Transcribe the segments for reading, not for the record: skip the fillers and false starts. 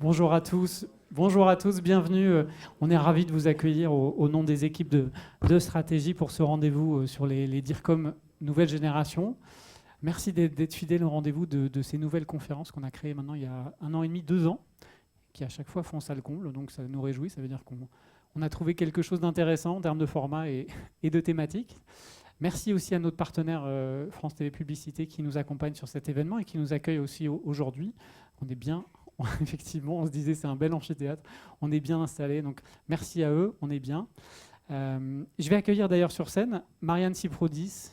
Bonjour à tous. Bonjour à tous, bienvenue. On est ravis de vous accueillir au nom des équipes de stratégie pour ce rendez-vous sur les DIRCOM nouvelle génération. Merci d'être fidèles au rendez-vous de ces nouvelles conférences qu'on a créées maintenant il y a 1 an et demi, 2 ans, qui à chaque fois font salle comble, donc ça nous réjouit, ça veut dire qu'on a trouvé quelque chose d'intéressant en termes de format et de thématique. Merci aussi à notre partenaire France TV Publicité qui nous accompagne sur cet événement et qui nous accueille aussi aujourd'hui. On est bien, effectivement, on se disait c'est un bel amphithéâtre, on est bien installé, donc merci à eux, on est bien. Je vais accueillir d'ailleurs sur scène Marianne Ciprodis,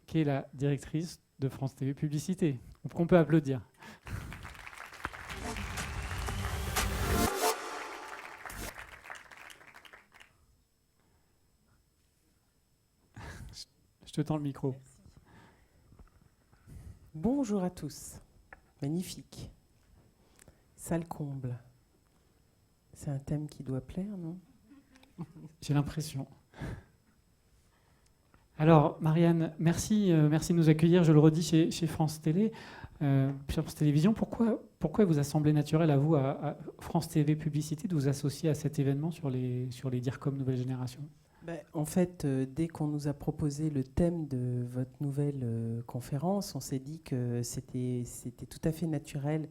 qui est la directrice de France TV Publicité. On peut applaudir. Je te tends le micro. Merci. Bonjour à tous. Magnifique. Salle comble. C'est un thème qui doit plaire, non? J'ai l'impression. Alors, Marianne, merci de nous accueillir, je le redis, chez France Télé, France Télévisions. Pourquoi vous a semblé naturel à vous, à France TV Publicité, de vous associer à cet événement sur les DIRCOM Nouvelle Génération? En fait, dès qu'on nous a proposé le thème de votre nouvelle conférence, on s'est dit que c'était tout à fait naturel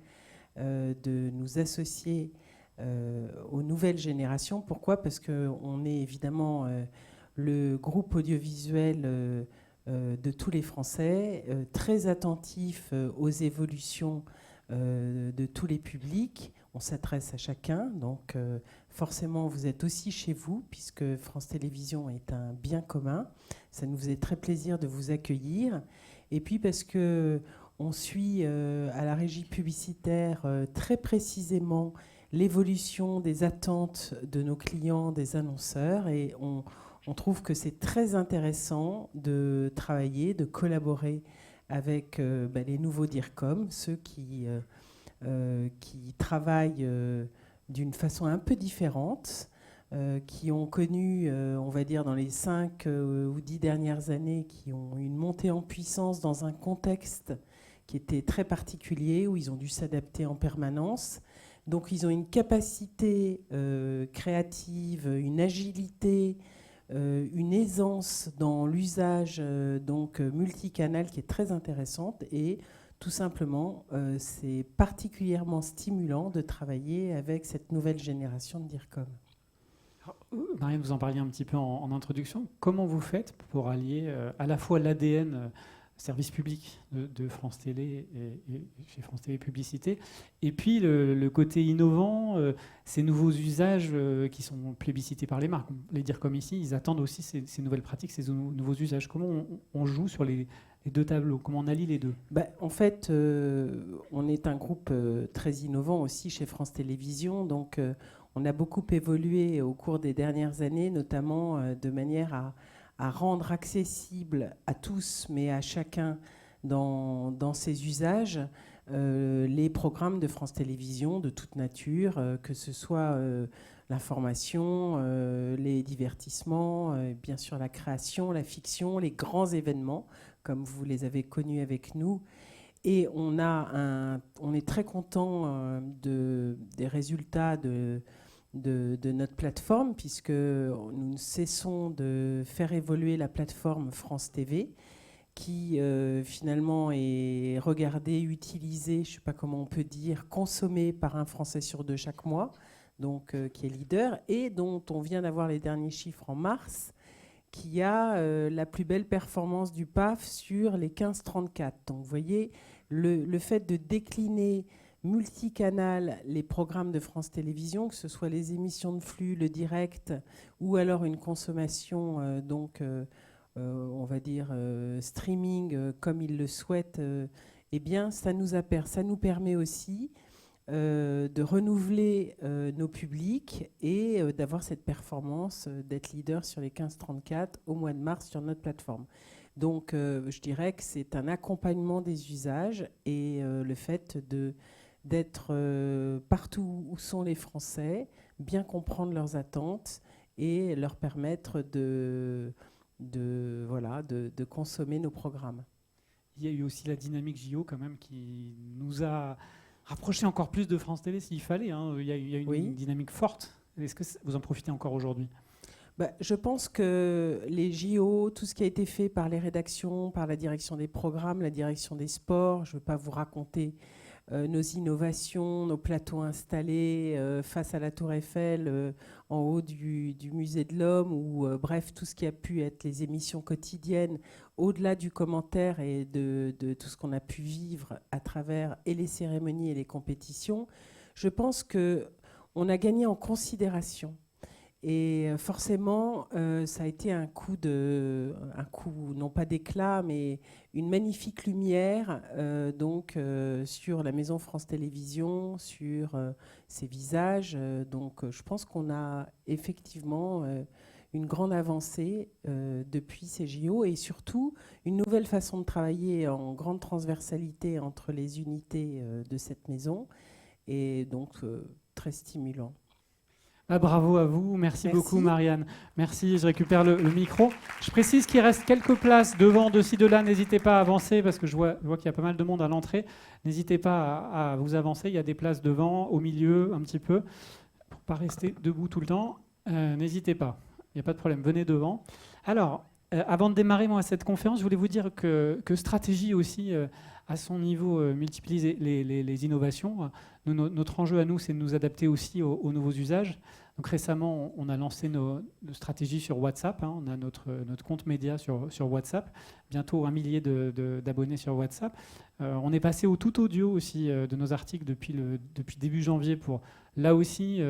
de nous associer aux nouvelles générations. Pourquoi? Parce qu'on est évidemment le groupe audiovisuel de tous les Français, très attentif aux évolutions de tous les publics. On s'adresse à chacun, donc forcément vous êtes aussi chez vous, puisque France Télévisions est un bien commun. Ça nous faisait très plaisir de vous accueillir. Et puis parce que on suit à la régie publicitaire très précisément l'évolution des attentes de nos clients, des annonceurs, et on trouve que c'est très intéressant de travailler, de collaborer avec les nouveaux DIRCOM, ceux qui travaillent d'une façon un peu différente, qui ont connu, on va dire, dans les 5 ou 10 dernières années, qui ont une montée en puissance dans un contexte qui était très particulier, où ils ont dû s'adapter en permanence. Donc ils ont une capacité créative, une agilité, une aisance dans l'usage multicanal qui est très intéressante, et tout simplement c'est particulièrement stimulant de travailler avec cette nouvelle génération de DIRCOM. Marianne, vous en parliez un petit peu en introduction. Comment vous faites pour allier à la fois l'ADN service public de France Télé et chez France Télé Publicité, et puis le côté innovant, ces nouveaux usages qui sont plébiscités par les marques? Les dire comme ici, ils attendent aussi ces nouvelles pratiques, ces nouveaux usages. Comment on joue sur les deux tableaux? Comment on allie les deux? En fait, on est un groupe très innovant aussi chez France Télévisions, donc on a beaucoup évolué au cours des dernières années, notamment de manière à rendre accessible à tous, mais à chacun dans ses usages, les programmes de France Télévisions de toute nature, que ce soit l'information, les divertissements, bien sûr la création, la fiction, les grands événements, comme vous les avez connus avec nous. Et on est très content des résultats de notre plateforme, puisque nous ne cessons de faire évoluer la plateforme France TV, qui finalement est regardée, utilisée, je ne sais pas comment on peut dire, consommée par un Français sur 2 chaque mois, donc qui est leader, et dont on vient d'avoir les derniers chiffres en mars, qui a la plus belle performance du PAF sur les 15-34. Donc vous voyez, le fait de décliner multicanal les programmes de France Télévisions, que ce soit les émissions de flux, le direct, ou alors une consommation on va dire streaming comme ils le souhaitent, eh bien ça nous permet aussi de renouveler nos publics et d'avoir cette performance d'être leader sur les 15-34 au mois de mars sur notre plateforme. Donc je dirais que c'est un accompagnement des usages et le fait d'être partout où sont les Français, bien comprendre leurs attentes et leur permettre de consommer nos programmes. Il y a eu aussi la dynamique JO quand même qui nous a rapprocher encore plus de France Télé s'il fallait, hein. Il y a une dynamique forte. Est-ce que vous en profitez encore aujourd'hui ? Je pense que les JO, tout ce qui a été fait par les rédactions, par la direction des programmes, la direction des sports, je ne veux pas vous raconter nos innovations, nos plateaux installés face à la Tour Eiffel, en haut du Musée de l'Homme, ou bref, tout ce qui a pu être les émissions quotidiennes, au-delà du commentaire et de tout ce qu'on a pu vivre à travers et les cérémonies et les compétitions. Je pense qu'on a gagné en considération. Et forcément, ça a été un coup, non pas d'éclat, mais une magnifique lumière sur la maison France Télévisions, sur ses visages. Donc je pense qu'on a effectivement une grande avancée depuis ces JO, et surtout une nouvelle façon de travailler en grande transversalité entre les unités de cette maison, et donc très stimulant. Bravo à vous, merci beaucoup Marianne. Merci, je récupère le micro. Je précise qu'il reste quelques places devant, de ci, de là. N'hésitez pas à avancer parce que je vois qu'il y a pas mal de monde à l'entrée. N'hésitez pas à vous avancer, il y a des places devant, au milieu, un petit peu, pour ne pas rester debout tout le temps. N'hésitez pas, il n'y a pas de problème, venez devant. Alors, avant de démarrer moi, cette conférence, je voulais vous dire que stratégie aussi, à son niveau, multiplie les innovations. Notre enjeu à nous, c'est de nous adapter aussi aux nouveaux usages. Donc récemment, on a lancé nos stratégies sur WhatsApp. On a notre compte média sur WhatsApp. Bientôt 1 millier d'abonnés sur WhatsApp. On est passé au tout audio aussi de nos articles depuis début janvier pour, là aussi,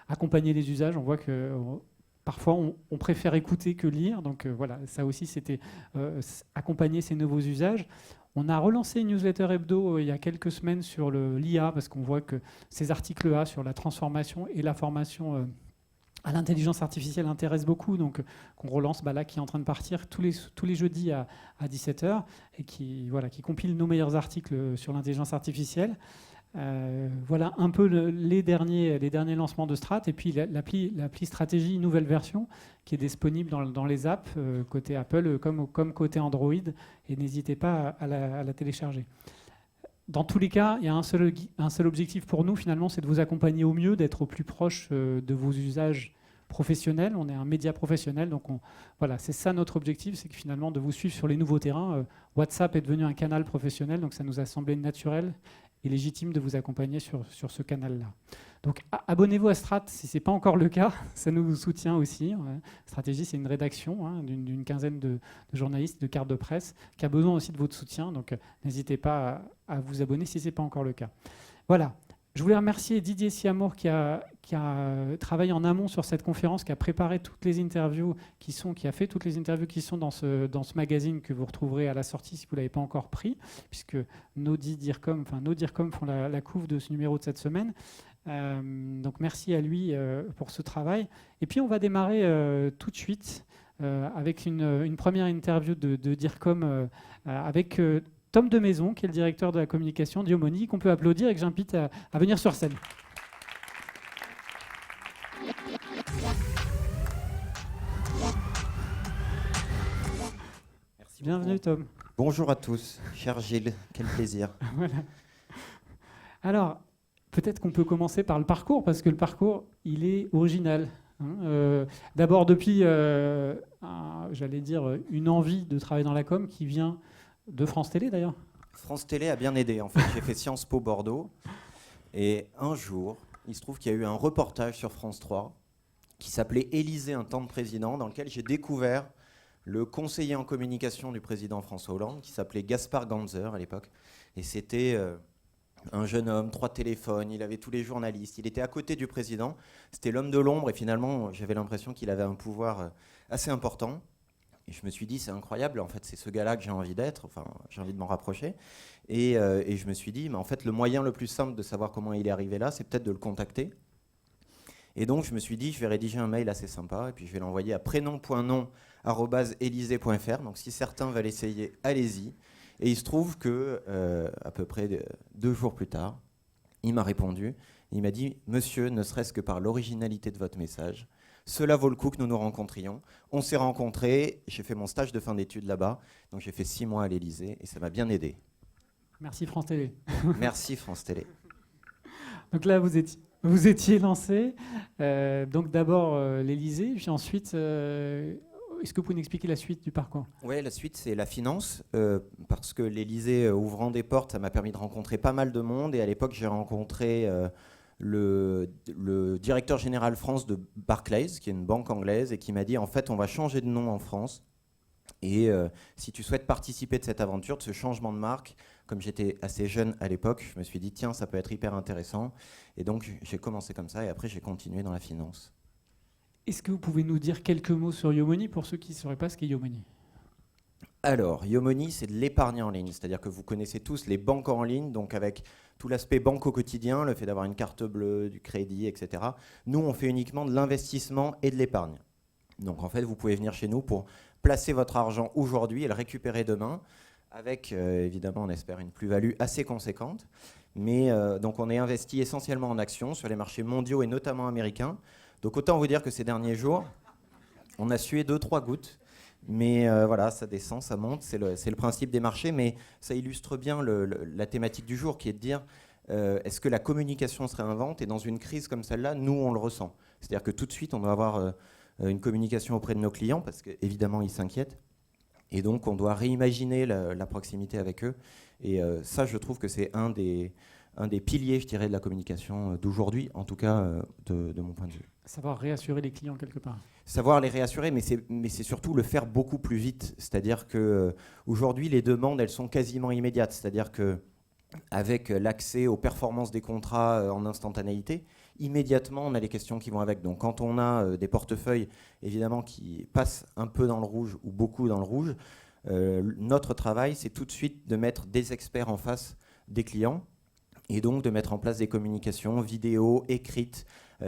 accompagner les usages. On voit que parfois, on préfère écouter que lire. Donc voilà, ça aussi, c'était accompagner ces nouveaux usages. On a relancé une newsletter hebdo il y a quelques semaines sur l'IA, parce qu'on voit que ces articles-là sur la transformation et la formation à l'intelligence artificielle intéressent beaucoup. Donc, qu'on relance là, qui est en train de partir tous les jeudis à 17h, et qui compile nos meilleurs articles sur l'intelligence artificielle. Voilà un peu les derniers lancements de Strat, et puis l'appli Stratégie, nouvelle version qui est disponible dans les apps côté Apple comme côté Android, et n'hésitez pas à la télécharger. Dans tous les cas, il y a un seul objectif pour nous finalement, c'est de vous accompagner au mieux, d'être au plus proche de vos usages professionnels. On est un média professionnel, donc voilà, c'est ça notre objectif, c'est que finalement de vous suivre sur les nouveaux terrains. WhatsApp est devenu un canal professionnel, donc ça nous a semblé naturel et légitime de vous accompagner sur ce canal-là. Donc abonnez-vous à Strat si ce n'est pas encore le cas, ça nous soutient aussi. Stratégie, c'est une rédaction d'une quinzaine de journalistes, de cartes de presse, qui a besoin aussi de votre soutien, donc n'hésitez pas à vous abonner si ce n'est pas encore le cas. Voilà. Je voulais remercier Didier Siamour qui a travaillé en amont sur cette conférence, qui a préparé toutes les interviews qui a fait toutes les interviews qui sont dans ce magazine que vous retrouverez à la sortie si vous ne l'avez pas encore pris, puisque nos DIRCOM font la couve de ce numéro de cette semaine. Donc merci à lui pour ce travail. Et puis on va démarrer tout de suite avec une première interview de DIRCOM avec Tom de Maison, qui est le directeur de la communication d'Iomoni, qu'on peut applaudir et que j'invite à venir sur scène. Merci. Bienvenue Tom. Bonjour à tous, cher Gilles, quel plaisir. Voilà. Alors, peut-être qu'on peut commencer par le parcours, parce que le parcours, il est original. D'abord depuis, j'allais dire, une envie de travailler dans la com qui vient de France Télé d'ailleurs. France Télé a bien aidé. En fait, j'ai fait Sciences Po Bordeaux. Et un jour, il se trouve qu'il y a eu un reportage sur France 3 qui s'appelait Élysée, un temps de président, dans lequel j'ai découvert le conseiller en communication du président François Hollande, qui s'appelait Gaspard Ganzer à l'époque. Et c'était un jeune homme, 3 téléphones, il avait tous les journalistes, il était à côté du président. C'était l'homme de l'ombre, et finalement, j'avais l'impression qu'il avait un pouvoir assez important. Et je me suis dit, c'est incroyable, en fait, c'est ce gars-là que j'ai envie d'être, enfin, j'ai envie de m'en rapprocher. Et je me suis dit, mais en fait, le moyen le plus simple de savoir comment il est arrivé là, c'est peut-être de le contacter. Et donc, je me suis dit, je vais rédiger un mail assez sympa, et puis je vais l'envoyer à prénom.nom@elysée.fr. Donc, si certains veulent essayer, allez-y. Et il se trouve que, à peu près 2 jours plus tard, il m'a répondu. Il m'a dit, monsieur, ne serait-ce que par l'originalité de votre message, cela vaut le coup que nous nous rencontrions. On s'est rencontrés, j'ai fait mon stage de fin d'études là-bas, donc j'ai fait 6 mois à l'Élysée et ça m'a bien aidé. Merci France Télé. Merci France Télé. Donc là, vous étiez lancé. Donc d'abord l'Élysée, puis ensuite, est-ce que vous pouvez nous expliquer la suite du parcours? Oui, la suite, c'est la finance, parce que l'Élysée, ouvrant des portes, ça m'a permis de rencontrer pas mal de monde. Et à l'époque, j'ai rencontré le directeur général France de Barclays, qui est une banque anglaise, et qui m'a dit, en fait, on va changer de nom en France. Et si tu souhaites participer de cette aventure, de ce changement de marque, comme j'étais assez jeune à l'époque, je me suis dit, tiens, ça peut être hyper intéressant. Et donc, j'ai commencé comme ça, et après, j'ai continué dans la finance. Est-ce que vous pouvez nous dire quelques mots sur Yomoni pour ceux qui ne sauraient pas ce qu'est Yomoni? Alors, Yomoni, c'est de l'épargne en ligne, c'est-à-dire que vous connaissez tous les banques en ligne, donc avec tout l'aspect banque au quotidien, le fait d'avoir une carte bleue, du crédit, etc. Nous, on fait uniquement de l'investissement et de l'épargne. Donc, en fait, vous pouvez venir chez nous pour placer votre argent aujourd'hui et le récupérer demain, avec, évidemment, on espère une plus-value assez conséquente. Mais donc, on est investi essentiellement en actions sur les marchés mondiaux et notamment américains. Donc, autant vous dire que ces derniers jours, on a sué 2-3 gouttes. Mais voilà, ça descend, ça monte, c'est le principe des marchés, mais ça illustre bien la thématique du jour, qui est de dire est-ce que la communication se réinvente? Et dans une crise comme celle-là, nous, on le ressent. C'est-à-dire que tout de suite, on doit avoir une communication auprès de nos clients, parce qu'évidemment, ils s'inquiètent. Et donc, on doit réimaginer la proximité avec eux. Et ça, je trouve que c'est un des piliers, je dirais, de la communication d'aujourd'hui, en tout cas de mon point de vue. Savoir réassurer les clients quelque part. Savoir les réassurer, mais c'est surtout le faire beaucoup plus vite. C'est-à-dire qu'aujourd'hui, les demandes, elles sont quasiment immédiates. C'est-à-dire qu'avec l'accès aux performances des contrats en instantanéité, immédiatement, on a les questions qui vont avec. Donc quand on a des portefeuilles, évidemment, qui passent un peu dans le rouge ou beaucoup dans le rouge, notre travail, c'est tout de suite de mettre des experts en face des clients et donc de mettre en place des communications vidéo, écrites,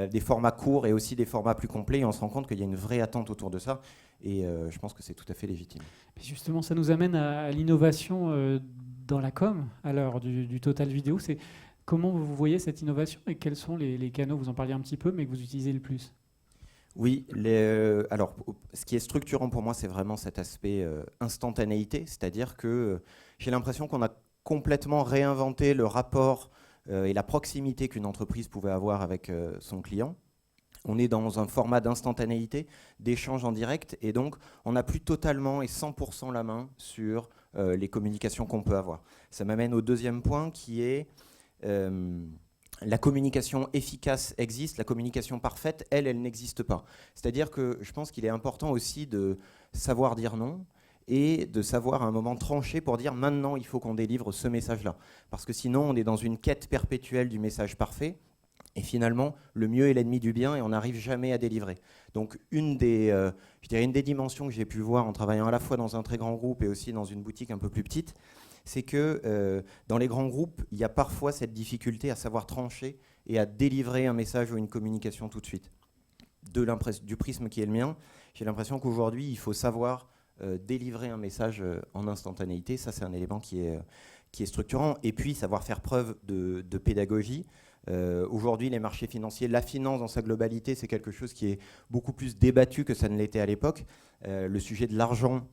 des formats courts et aussi des formats plus complets. Et on se rend compte qu'il y a une vraie attente autour de ça. Et je pense que c'est tout à fait légitime. Et justement, ça nous amène à l'innovation dans la com, à l'heure du total vidéo. C'est comment vous voyez cette innovation et quels sont les canaux, vous en parliez un petit peu, mais que vous utilisez le plus? Oui, alors ce qui est structurant pour moi, c'est vraiment cet aspect instantanéité. C'est-à-dire que j'ai l'impression qu'on a complètement réinventé le rapport et la proximité qu'une entreprise pouvait avoir avec son client. On est dans un format d'instantanéité, d'échange en direct, et donc on n'a plus totalement et 100% la main sur les communications qu'on peut avoir. Ça m'amène au deuxième point qui est la communication efficace existe, la communication parfaite, elle n'existe pas. C'est-à-dire que je pense qu'il est important aussi de savoir dire non, et de savoir à un moment trancher pour dire maintenant il faut qu'on délivre ce message-là. Parce que sinon on est dans une quête perpétuelle du message parfait et finalement le mieux est l'ennemi du bien et on n'arrive jamais à délivrer. Donc une des dimensions que j'ai pu voir en travaillant à la fois dans un très grand groupe et aussi dans une boutique un peu plus petite, c'est que dans les grands groupes, il y a parfois cette difficulté à savoir trancher et à délivrer un message ou une communication tout de suite. Du prisme qui est le mien, j'ai l'impression qu'aujourd'hui il faut savoir délivrer un message en instantanéité, ça c'est un élément qui est structurant. Et puis savoir faire preuve de pédagogie. Aujourd'hui, les marchés financiers, la finance dans sa globalité, c'est quelque chose qui est beaucoup plus débattu que ça ne l'était à l'époque. Le sujet de l'argent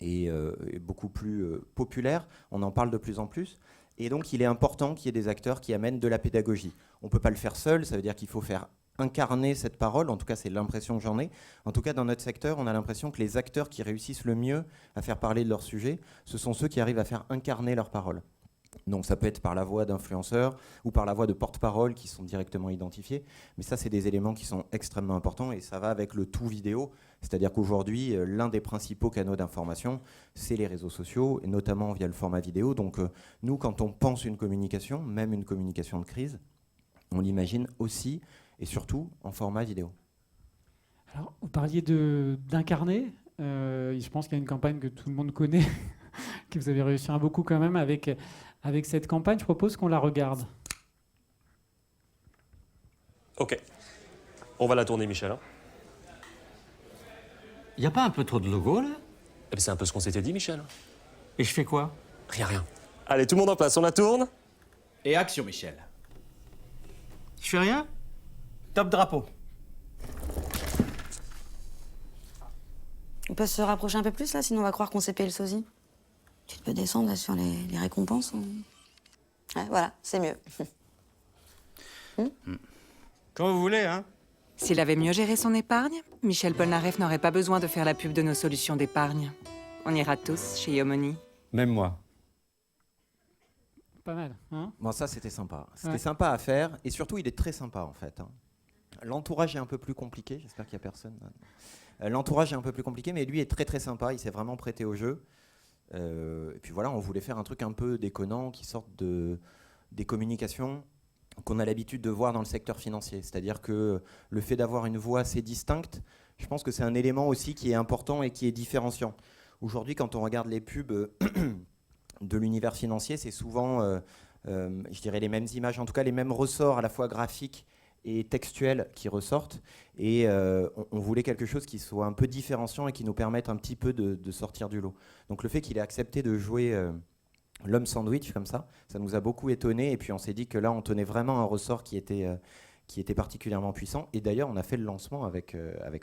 est beaucoup plus populaire, on en parle de plus en plus. Et donc il est important qu'il y ait des acteurs qui amènent de la pédagogie. On ne peut pas le faire seul, ça veut dire qu'il faut faire incarner cette parole, en tout cas c'est l'impression que j'en ai. En tout cas dans notre secteur, on a l'impression que les acteurs qui réussissent le mieux à faire parler de leur sujet, ce sont ceux qui arrivent à faire incarner leur parole. Donc ça peut être par la voix d'influenceurs ou par la voix de porte-parole qui sont directement identifiés. Mais ça, c'est des éléments qui sont extrêmement importants et ça va avec le tout vidéo. C'est-à-dire qu'aujourd'hui, l'un des principaux canaux d'information, c'est les réseaux sociaux, et notamment via le format vidéo. Donc nous, quand on pense une communication, même une communication de crise, on l'imagine aussi et surtout en format vidéo. Alors, vous parliez d'incarner. Je pense qu'il y a une campagne que tout le monde connaît, que vous avez réussi à beaucoup quand même avec cette campagne. Je propose qu'on la regarde. Ok. On va la tourner, Michel. Y a pas un peu trop de logo, là? Eh ben, c'est un peu ce qu'on s'était dit, Michel. Et je fais quoi? Rien. Allez, tout le monde en place, on la tourne. Et action, Michel. Je fais rien? Top drapeau. On peut se rapprocher un peu plus, là, sinon on va croire qu'on s'est payé le sosie. Tu peux descendre, là, sur les récompenses. Ouais, voilà, c'est mieux. Quand vous voulez, hein. S'il avait mieux géré son épargne, Michel Polnareff n'aurait pas besoin de faire la pub de nos solutions d'épargne. On ira tous chez Yomoni. Même moi. Pas mal, hein? Bon, ça, c'était sympa. C'était Ouais. sympa à faire. Et surtout, il est très sympa, en fait, hein. L'entourage est un peu plus compliqué. J'espère qu'il n'y a personne. L'entourage est un peu plus compliqué, mais lui est très, très sympa. Il s'est vraiment prêté au jeu. Et puis voilà, on voulait faire un truc un peu déconnant qui sorte des communications qu'on a l'habitude de voir dans le secteur financier. C'est-à-dire que le fait d'avoir une voix assez distincte, je pense que c'est un élément aussi qui est important et qui est différenciant. Aujourd'hui, quand on regarde les pubs de l'univers financier, c'est souvent, je dirais, les mêmes images, en tout cas les mêmes ressorts à la fois graphiques et textuels qui ressortent. Et on voulait quelque chose qui soit un peu différenciant et qui nous permette un petit peu de sortir du lot. Donc le fait qu'il ait accepté de jouer l'homme sandwich comme ça nous a beaucoup étonné. Et puis on s'est dit que là, on tenait vraiment un ressort qui était particulièrement puissant. Et d'ailleurs, on a fait le lancement avec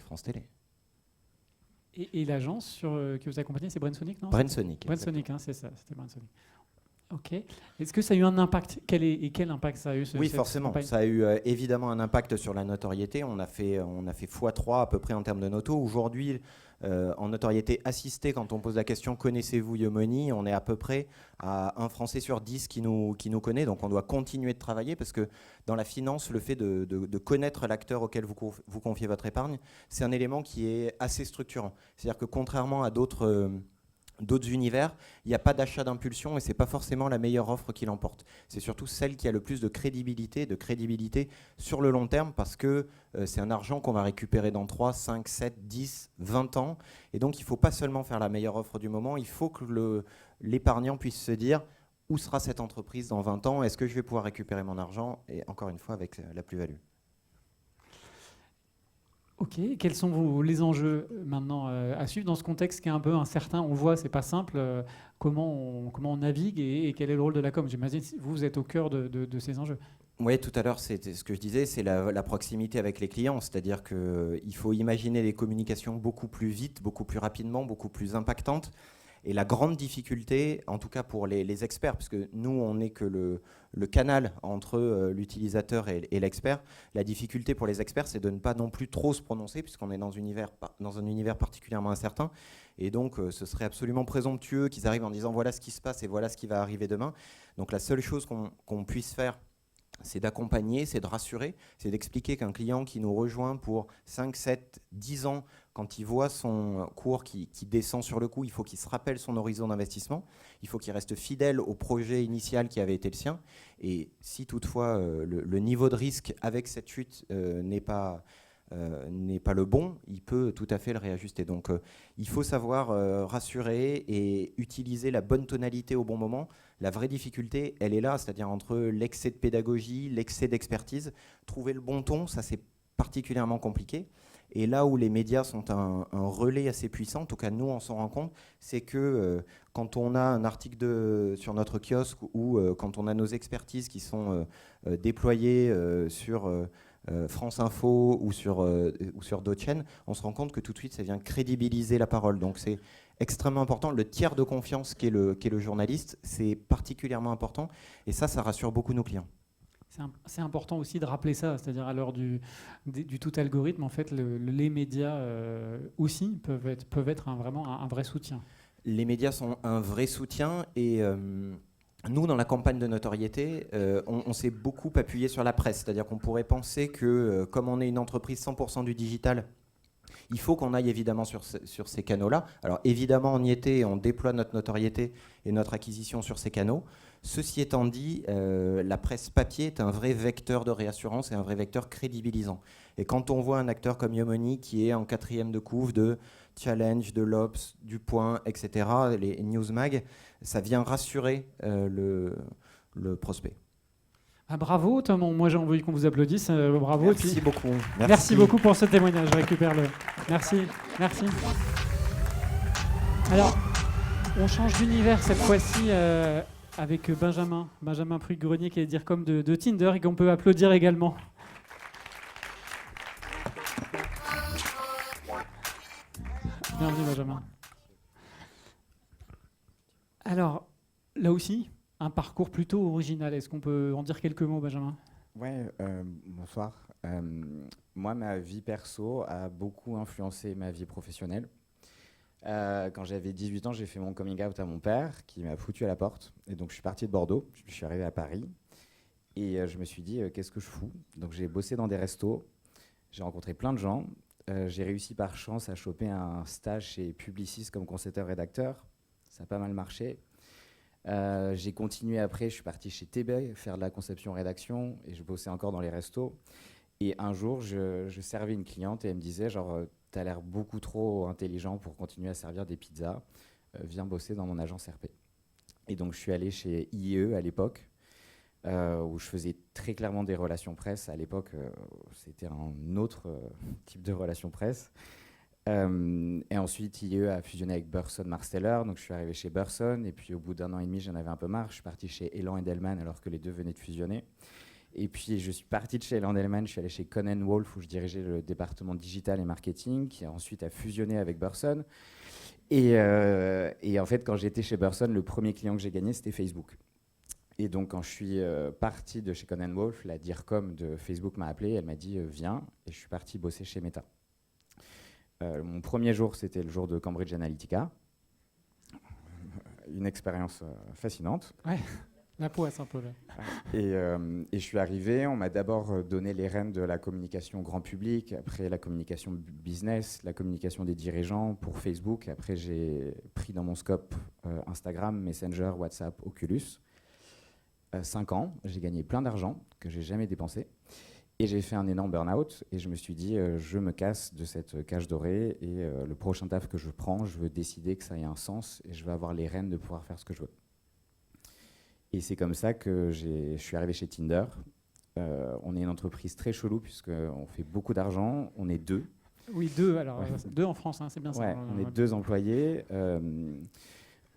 France Télé. Et l'agence qui vous accompagnait, c'est Brainsonic, non? Brainsonic. Brainsonic, hein, c'est ça, c'était Brainsonic. Ok. Est-ce que ça a eu un impact? Quel impact ça a eu Oui, cette forcément. campagne? Ça a eu évidemment un impact sur la notoriété. On a fait x3 à peu près en termes de noto. Aujourd'hui, en notoriété assistée, quand on pose la question « Connaissez-vous Yomoni ?», on est à peu près à 1 Français sur 10 qui nous connaît. Donc on doit continuer de travailler parce que dans la finance, le fait de connaître l'acteur auquel vous confiez votre épargne, c'est un élément qui est assez structurant. C'est-à-dire que contrairement à d'autres univers, il n'y a pas d'achat d'impulsion et ce n'est pas forcément la meilleure offre qui l'emporte. C'est surtout celle qui a le plus de crédibilité sur le long terme parce que c'est un argent qu'on va récupérer dans 3, 5, 7, 10, 20 ans. Et donc, il ne faut pas seulement faire la meilleure offre du moment, il faut que l'épargnant puisse se dire où sera cette entreprise dans 20 ans, est-ce que je vais pouvoir récupérer mon argent et encore une fois avec la plus-value. Ok, quels sont les enjeux maintenant à suivre dans ce contexte qui est un peu incertain? On le voit, c'est pas simple. Comment on navigue et quel est le rôle de la com? J'imagine que vous êtes au cœur de ces enjeux. Oui, tout à l'heure, c'était ce que je disais, c'est la proximité avec les clients. C'est-à-dire qu'il faut imaginer les communications beaucoup plus vite, beaucoup plus rapidement, beaucoup plus impactantes. Et la grande difficulté, en tout cas pour les experts, parce que nous, on n'est que le canal entre l'utilisateur et l'expert, la difficulté pour les experts, c'est de ne pas non plus trop se prononcer, puisqu'on est dans un univers particulièrement incertain. Et donc, ce serait absolument présomptueux qu'ils arrivent en disant « voilà ce qui se passe et voilà ce qui va arriver demain ». Donc, la seule chose qu'on puisse faire, c'est d'accompagner, c'est de rassurer, c'est d'expliquer qu'un client qui nous rejoint pour 5, 7, 10 ans, quand il voit son cours qui descend sur le coup, il faut qu'il se rappelle son horizon d'investissement, il faut qu'il reste fidèle au projet initial qui avait été le sien. Et si toutefois le niveau de risque avec cette chute n'est pas le bon, il peut tout à fait le réajuster. Donc il faut savoir rassurer et utiliser la bonne tonalité au bon moment. La vraie difficulté, elle est là, c'est-à-dire entre l'excès de pédagogie, l'excès d'expertise. Trouver le bon ton, ça c'est particulièrement compliqué. Et là où les médias sont un relais assez puissant, en tout cas nous on s'en rend compte, c'est que quand on a un article sur notre kiosque ou quand on a nos expertises qui sont déployées sur France Info ou sur d'autres chaînes, on se rend compte que tout de suite ça vient crédibiliser la parole. Donc c'est extrêmement important. Le tiers de confiance qu'est le journaliste, c'est particulièrement important et ça rassure beaucoup nos clients. C'est important aussi de rappeler ça, c'est-à-dire à l'heure du tout algorithme, en fait, les médias aussi peuvent être vraiment un vrai soutien. Les médias sont un vrai soutien et nous, dans la campagne de notoriété, on s'est beaucoup appuyé sur la presse, c'est-à-dire qu'on pourrait penser que comme on est une entreprise 100% du digital, il faut qu'on aille évidemment sur ces canaux-là. Alors évidemment, on y était, on déploie notre notoriété et notre acquisition sur ces canaux. Ceci étant dit, la presse papier est un vrai vecteur de réassurance et un vrai vecteur crédibilisant. Et quand on voit un acteur comme Yomoni qui est en 4e de couve de Challenge, de l'Obs, du Point, etc., les Newsmag, ça vient rassurer le prospect. Ah, bravo Tom, moi j'ai envie qu'on vous applaudisse, bravo. Merci beaucoup. Merci beaucoup pour ce témoignage, je récupère le... Merci. Alors, on change d'univers cette fois-ci avec Benjamin Pruy-Grenier qui est DIRCOM de Tinder et qu'on peut applaudir également. Bienvenue Benjamin. Alors, là aussi, un parcours plutôt original. Est-ce qu'on peut en dire quelques mots, Benjamin ? Ouais, bonsoir. Moi, ma vie perso a beaucoup influencé ma vie professionnelle. Quand j'avais 18 ans, j'ai fait mon coming out à mon père qui m'a foutu à la porte. Et donc, je suis parti de Bordeaux, je suis arrivé à Paris. Et je me suis dit, qu'est-ce que je fous? Donc, j'ai bossé dans des restos, j'ai rencontré plein de gens. J'ai réussi par chance à choper un stage chez Publicis comme concepteur-rédacteur. Ça a pas mal marché. J'ai continué après, je suis parti chez TB faire de la conception-rédaction et je bossais encore dans les restos. Et un jour, je servais une cliente et elle me disait genre, t'as l'air beaucoup trop intelligent pour continuer à servir des pizzas, viens bosser dans mon agence RP. Et donc je suis allé chez IE à l'époque, où je faisais très clairement des relations presse. À l'époque, c'était un autre type de relations presse. Et ensuite, IE a fusionné avec Burson Marsteller, donc je suis arrivé chez Burson, et puis au bout d'1 an et demi, j'en avais un peu marre, je suis parti chez Elan Edelman alors que les deux venaient de fusionner. Et puis je suis parti de chez Elan Edelman, je suis allé chez Cohn & Wolf où je dirigeais le département digital et marketing, qui ensuite a fusionné avec Burson. Et en fait, quand j'étais chez Burson, le premier client que j'ai gagné, c'était Facebook. Et donc quand je suis parti de chez Cohn & Wolf, la DIRCOM de Facebook m'a appelé, elle m'a dit viens, et je suis parti bosser chez Meta. Mon premier jour, c'était le jour de Cambridge Analytica. Une expérience fascinante. Ouais, la poisse un peu là. Et je suis arrivé, on m'a d'abord donné les rênes de la communication grand public, après la communication business, la communication des dirigeants pour Facebook. Après, j'ai pris dans mon scope Instagram, Messenger, WhatsApp, Oculus. 5 ans, j'ai gagné plein d'argent que j'ai jamais dépensé. Et j'ai fait un énorme burn-out et je me suis dit, je me casse de cette cage dorée et le prochain taf que je prends, je veux décider que ça ait un sens et je veux avoir les rênes de pouvoir faire ce que je veux. Et c'est comme ça que je suis arrivé chez Tinder. On est une entreprise très chelou puisqu'on fait beaucoup d'argent, on est 2. Oui, 2, alors Ouais. 2 en France, hein, c'est bien Ouais, ça. on est 2 employés.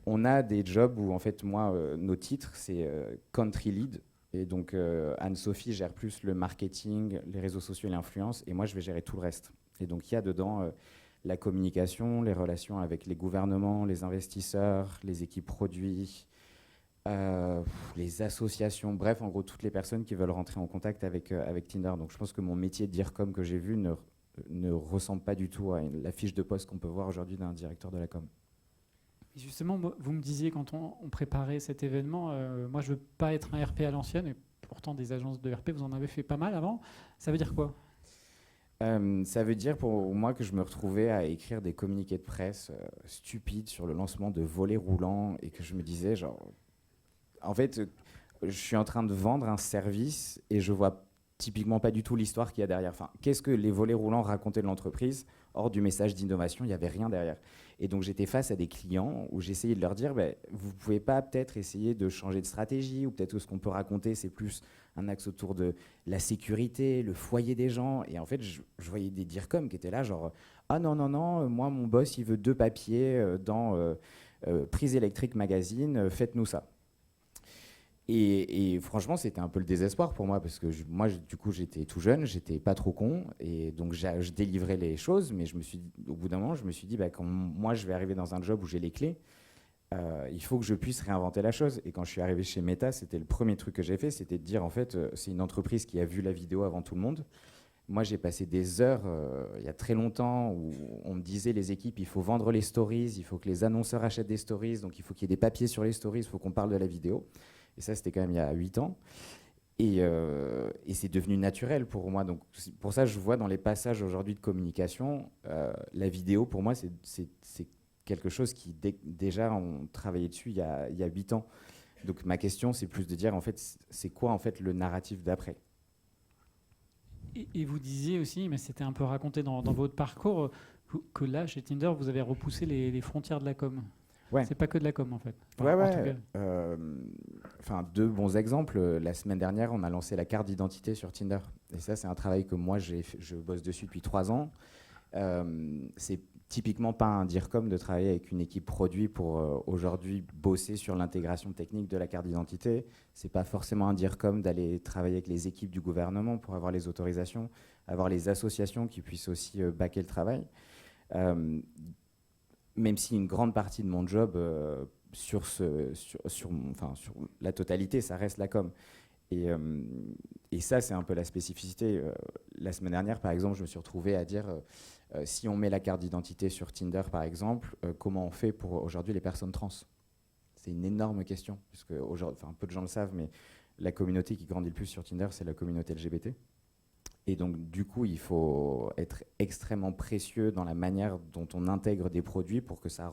On a des jobs où, en fait, moi, nos titres, c'est country lead. Et donc, Anne-Sophie gère plus le marketing, les réseaux sociaux et l'influence. Et moi, je vais gérer tout le reste. Et donc, il y a dedans la communication, les relations avec les gouvernements, les investisseurs, les équipes produits, les associations. Bref, en gros, toutes les personnes qui veulent rentrer en contact avec Tinder. Donc, je pense que mon métier de DIRCOM que j'ai vu ne ressemble pas du tout à la fiche de poste qu'on peut voir aujourd'hui d'un directeur de la com. Et justement, vous me disiez quand on préparait cet événement, moi je veux pas être un RP à l'ancienne, et pourtant des agences de RP, vous en avez fait pas mal avant. Ça veut dire quoi? Ça veut dire pour moi que je me retrouvais à écrire des communiqués de presse stupides sur le lancement de volets roulants et que je me disais genre, en fait, je suis en train de vendre un service et je vois typiquement pas du tout l'histoire qu'il y a derrière. Enfin, qu'est-ce que les volets roulants racontaient de l'entreprise? Hors du message d'innovation, il n'y avait rien derrière. Et donc j'étais face à des clients où j'essayais de leur dire, vous ne pouvez pas peut-être essayer de changer de stratégie, ou peut-être que ce qu'on peut raconter, c'est plus un axe autour de la sécurité, le foyer des gens. Et en fait, je voyais des DIRCOM qui étaient là, genre, ah non, non, non, moi, mon boss, il veut 2 papiers dans Prise électrique magazine, faites-nous ça. Et franchement, c'était un peu le désespoir pour moi, parce que moi, du coup, j'étais tout jeune, j'étais pas trop con, et donc je délivrais les choses, mais au bout d'un moment, je me suis dit, quand moi, je vais arriver dans un job où j'ai les clés, il faut que je puisse réinventer la chose. Et quand je suis arrivé chez Meta, c'était le premier truc que j'ai fait, c'était de dire, en fait, c'est une entreprise qui a vu la vidéo avant tout le monde. Moi, j'ai passé des heures, il y a très longtemps, où on me disait, les équipes, il faut vendre les stories, il faut que les annonceurs achètent des stories, donc il faut qu'il y ait des papiers sur les stories, il faut qu'on parle de la vidéo. Et ça, c'était quand même il y a 8 ans. Et c'est devenu naturel pour moi. Donc, pour ça, je vois dans les passages aujourd'hui de communication, la vidéo, pour moi, c'est quelque chose qui, déjà, on travaillait dessus il y a 8 ans. Donc, ma question, c'est plus de dire, en fait, c'est quoi, en fait, le narratif d'après? Et vous disiez aussi, mais c'était un peu raconté dans votre parcours, que là, chez Tinder, vous avez repoussé les frontières de la com. Ouais. C'est pas que de la com, en fait. Enfin, en tout cas. 2 bons exemples. La semaine dernière, on a lancé la carte d'identité sur Tinder. Et ça, c'est un travail que moi, je bosse dessus depuis 3 ans. C'est typiquement pas un DIRCOM de travailler avec une équipe produit pour aujourd'hui bosser sur l'intégration technique de la carte d'identité. C'est pas forcément un DIRCOM d'aller travailler avec les équipes du gouvernement pour avoir les autorisations, avoir les associations qui puissent aussi backer le travail. Même si une grande partie de mon job sur la totalité, ça reste la com. Et ça, c'est un peu la spécificité. La semaine dernière, par exemple, je me suis retrouvé à dire si on met la carte d'identité sur Tinder, par exemple, comment on fait pour aujourd'hui les personnes trans? C'est une énorme question, puisque peu de gens le savent, mais la communauté qui grandit le plus sur Tinder, c'est la communauté LGBT. Et donc, du coup, il faut être extrêmement précieux dans la manière dont on intègre des produits pour que ça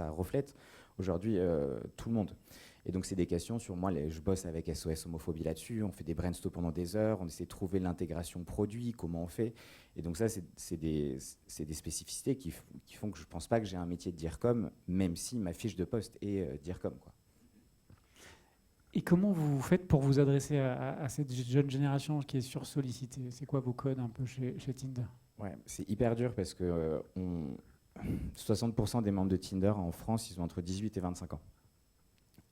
reflète aujourd'hui tout le monde. Et donc, c'est des questions sur moi. Je bosse avec SOS Homophobie là-dessus. On fait des brainstorms pendant des heures. On essaie de trouver l'intégration produit, comment on fait. Et donc, ça, c'est des spécificités qui font que je ne pense pas que j'ai un métier de DIRCOM, même si ma fiche de poste est DIRCOM, quoi. Et comment vous faites pour vous adresser à cette jeune génération qui est sursollicitée? C'est quoi vos codes un peu chez Tinder? Ouais, c'est hyper dur parce que 60% des membres de Tinder en France, ils ont entre 18 et 25 ans.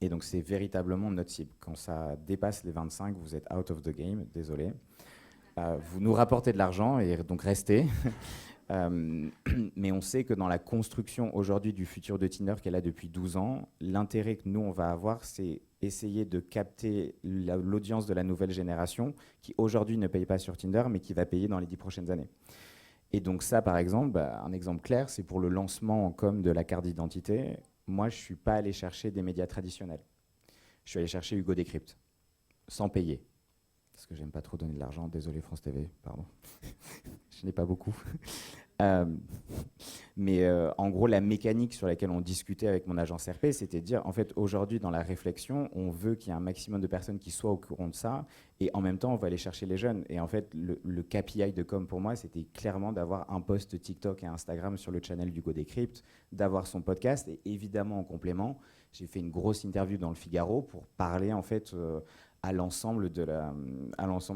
Et donc, c'est véritablement notre cible. Quand ça dépasse les 25, vous êtes out of the game, désolé. Vous nous rapportez de l'argent et donc restez. Mais on sait que dans la construction aujourd'hui du futur de Tinder, qu'elle a depuis 12 ans, l'intérêt que nous, on va avoir, c'est essayer de capter l'audience de la nouvelle génération qui aujourd'hui ne paye pas sur Tinder, mais qui va payer dans les 10 prochaines années. Et donc ça, par exemple, un exemple clair, c'est pour le lancement en com de la carte d'identité. Moi, je ne suis pas allé chercher des médias traditionnels. Je suis allé chercher Hugo Décrypte, sans payer. Parce que j'aime pas trop donner de l'argent. Désolé, France TV, pardon. Je n'ai pas beaucoup. Mais en gros, la mécanique sur laquelle on discutait avec mon agence RP, c'était de dire, en fait, aujourd'hui, dans la réflexion, on veut qu'il y ait un maximum de personnes qui soient au courant de ça, et en même temps, on va aller chercher les jeunes. Et en fait, le KPI de com pour moi, c'était clairement d'avoir un post TikTok et Instagram sur le channel d'Hugo Décrypte, d'avoir son podcast, et évidemment, en complément, j'ai fait une grosse interview dans le Figaro pour parler, en fait, à l'ensemble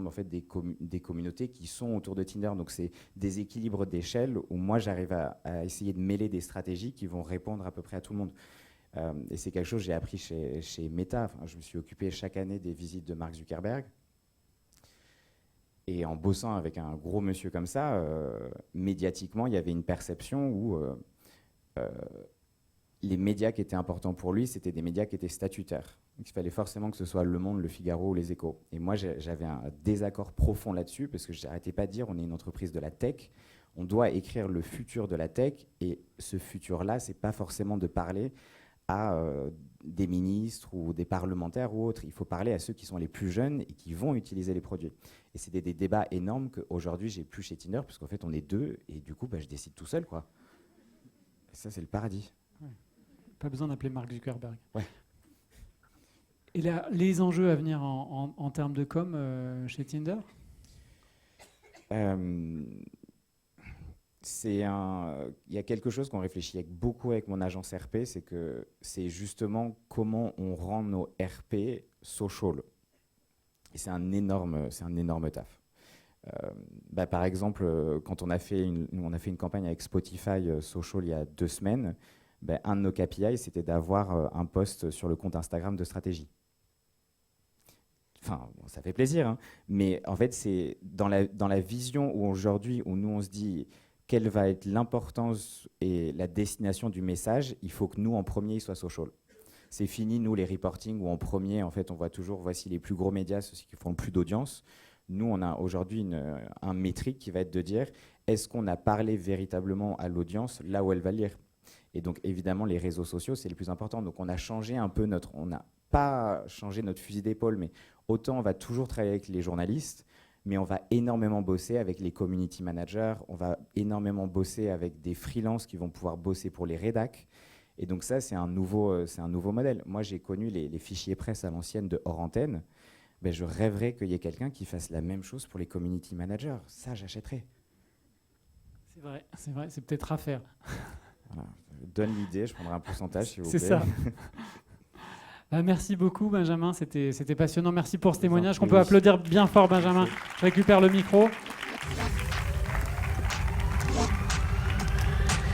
en fait, des communautés qui sont autour de Tinder. Donc c'est des équilibres d'échelle où moi j'arrive à essayer de mêler des stratégies qui vont répondre à peu près à tout le monde. Et c'est quelque chose que j'ai appris chez Meta. Enfin, je me suis occupé chaque année des visites de Mark Zuckerberg. Et en bossant avec un gros monsieur comme ça, médiatiquement, il y avait une perception où les médias qui étaient importants pour lui, c'était des médias qui étaient statutaires. Donc, il fallait forcément que ce soit Le Monde, Le Figaro ou Les Échos. Et moi, j'avais un désaccord profond là-dessus parce que je n'arrêtais pas de dire on est une entreprise de la tech, on doit écrire le futur de la tech, et ce futur-là, ce n'est pas forcément de parler à des ministres ou des parlementaires ou autres. Il faut parler à ceux qui sont les plus jeunes et qui vont utiliser les produits. Et c'est des débats énormes qu'aujourd'hui, j'ai plus chez Tinder, parce qu'en fait, on est deux, et du coup, je décide tout seul, quoi. Et ça, c'est le paradis. Ouais. Pas besoin d'appeler Mark Zuckerberg. Ouais. Et là, les enjeux à venir en termes de com chez Tinder? Il y a quelque chose qu'on réfléchit beaucoup avec mon agence RP, c'est que c'est justement comment on rend nos RP social. Et c'est un énorme taf. Par exemple, quand on a fait une campagne avec Spotify social il y a 2 semaines, un de nos KPI, c'était d'avoir un post sur le compte Instagram de stratégie. Enfin, bon, ça fait plaisir, hein, mais en fait, c'est dans la vision où aujourd'hui, où nous, on se dit quelle va être l'importance et la destination du message, il faut que nous, en premier, il soit social. C'est fini, nous, les reporting, où en premier, en fait, on voit toujours, voici les plus gros médias, ceux qui font le plus d'audience. Nous, on a aujourd'hui un métrique qui va être de dire, est-ce qu'on a parlé véritablement à l'audience là où elle va lire? Et donc, évidemment, les réseaux sociaux, c'est le plus important. Donc, on a changé un peu on n'a pas changé notre fusil d'épaule, mais autant on va toujours travailler avec les journalistes, mais on va énormément bosser avec les community managers, on va énormément bosser avec des freelances qui vont pouvoir bosser pour les rédacs. Et donc ça, c'est un nouveau modèle. Moi, j'ai connu les fichiers presse à l'ancienne de hors antenne. Je rêverais qu'il y ait quelqu'un qui fasse la même chose pour les community managers. Ça, j'achèterais. C'est vrai, c'est peut-être à faire. Voilà. Je donne l'idée, je prendrai un pourcentage, s'il vous plaît. C'est ça. Merci beaucoup, Benjamin. C'était passionnant. Merci pour ce témoignage. On peut applaudir bien fort, Benjamin. Je récupère le micro.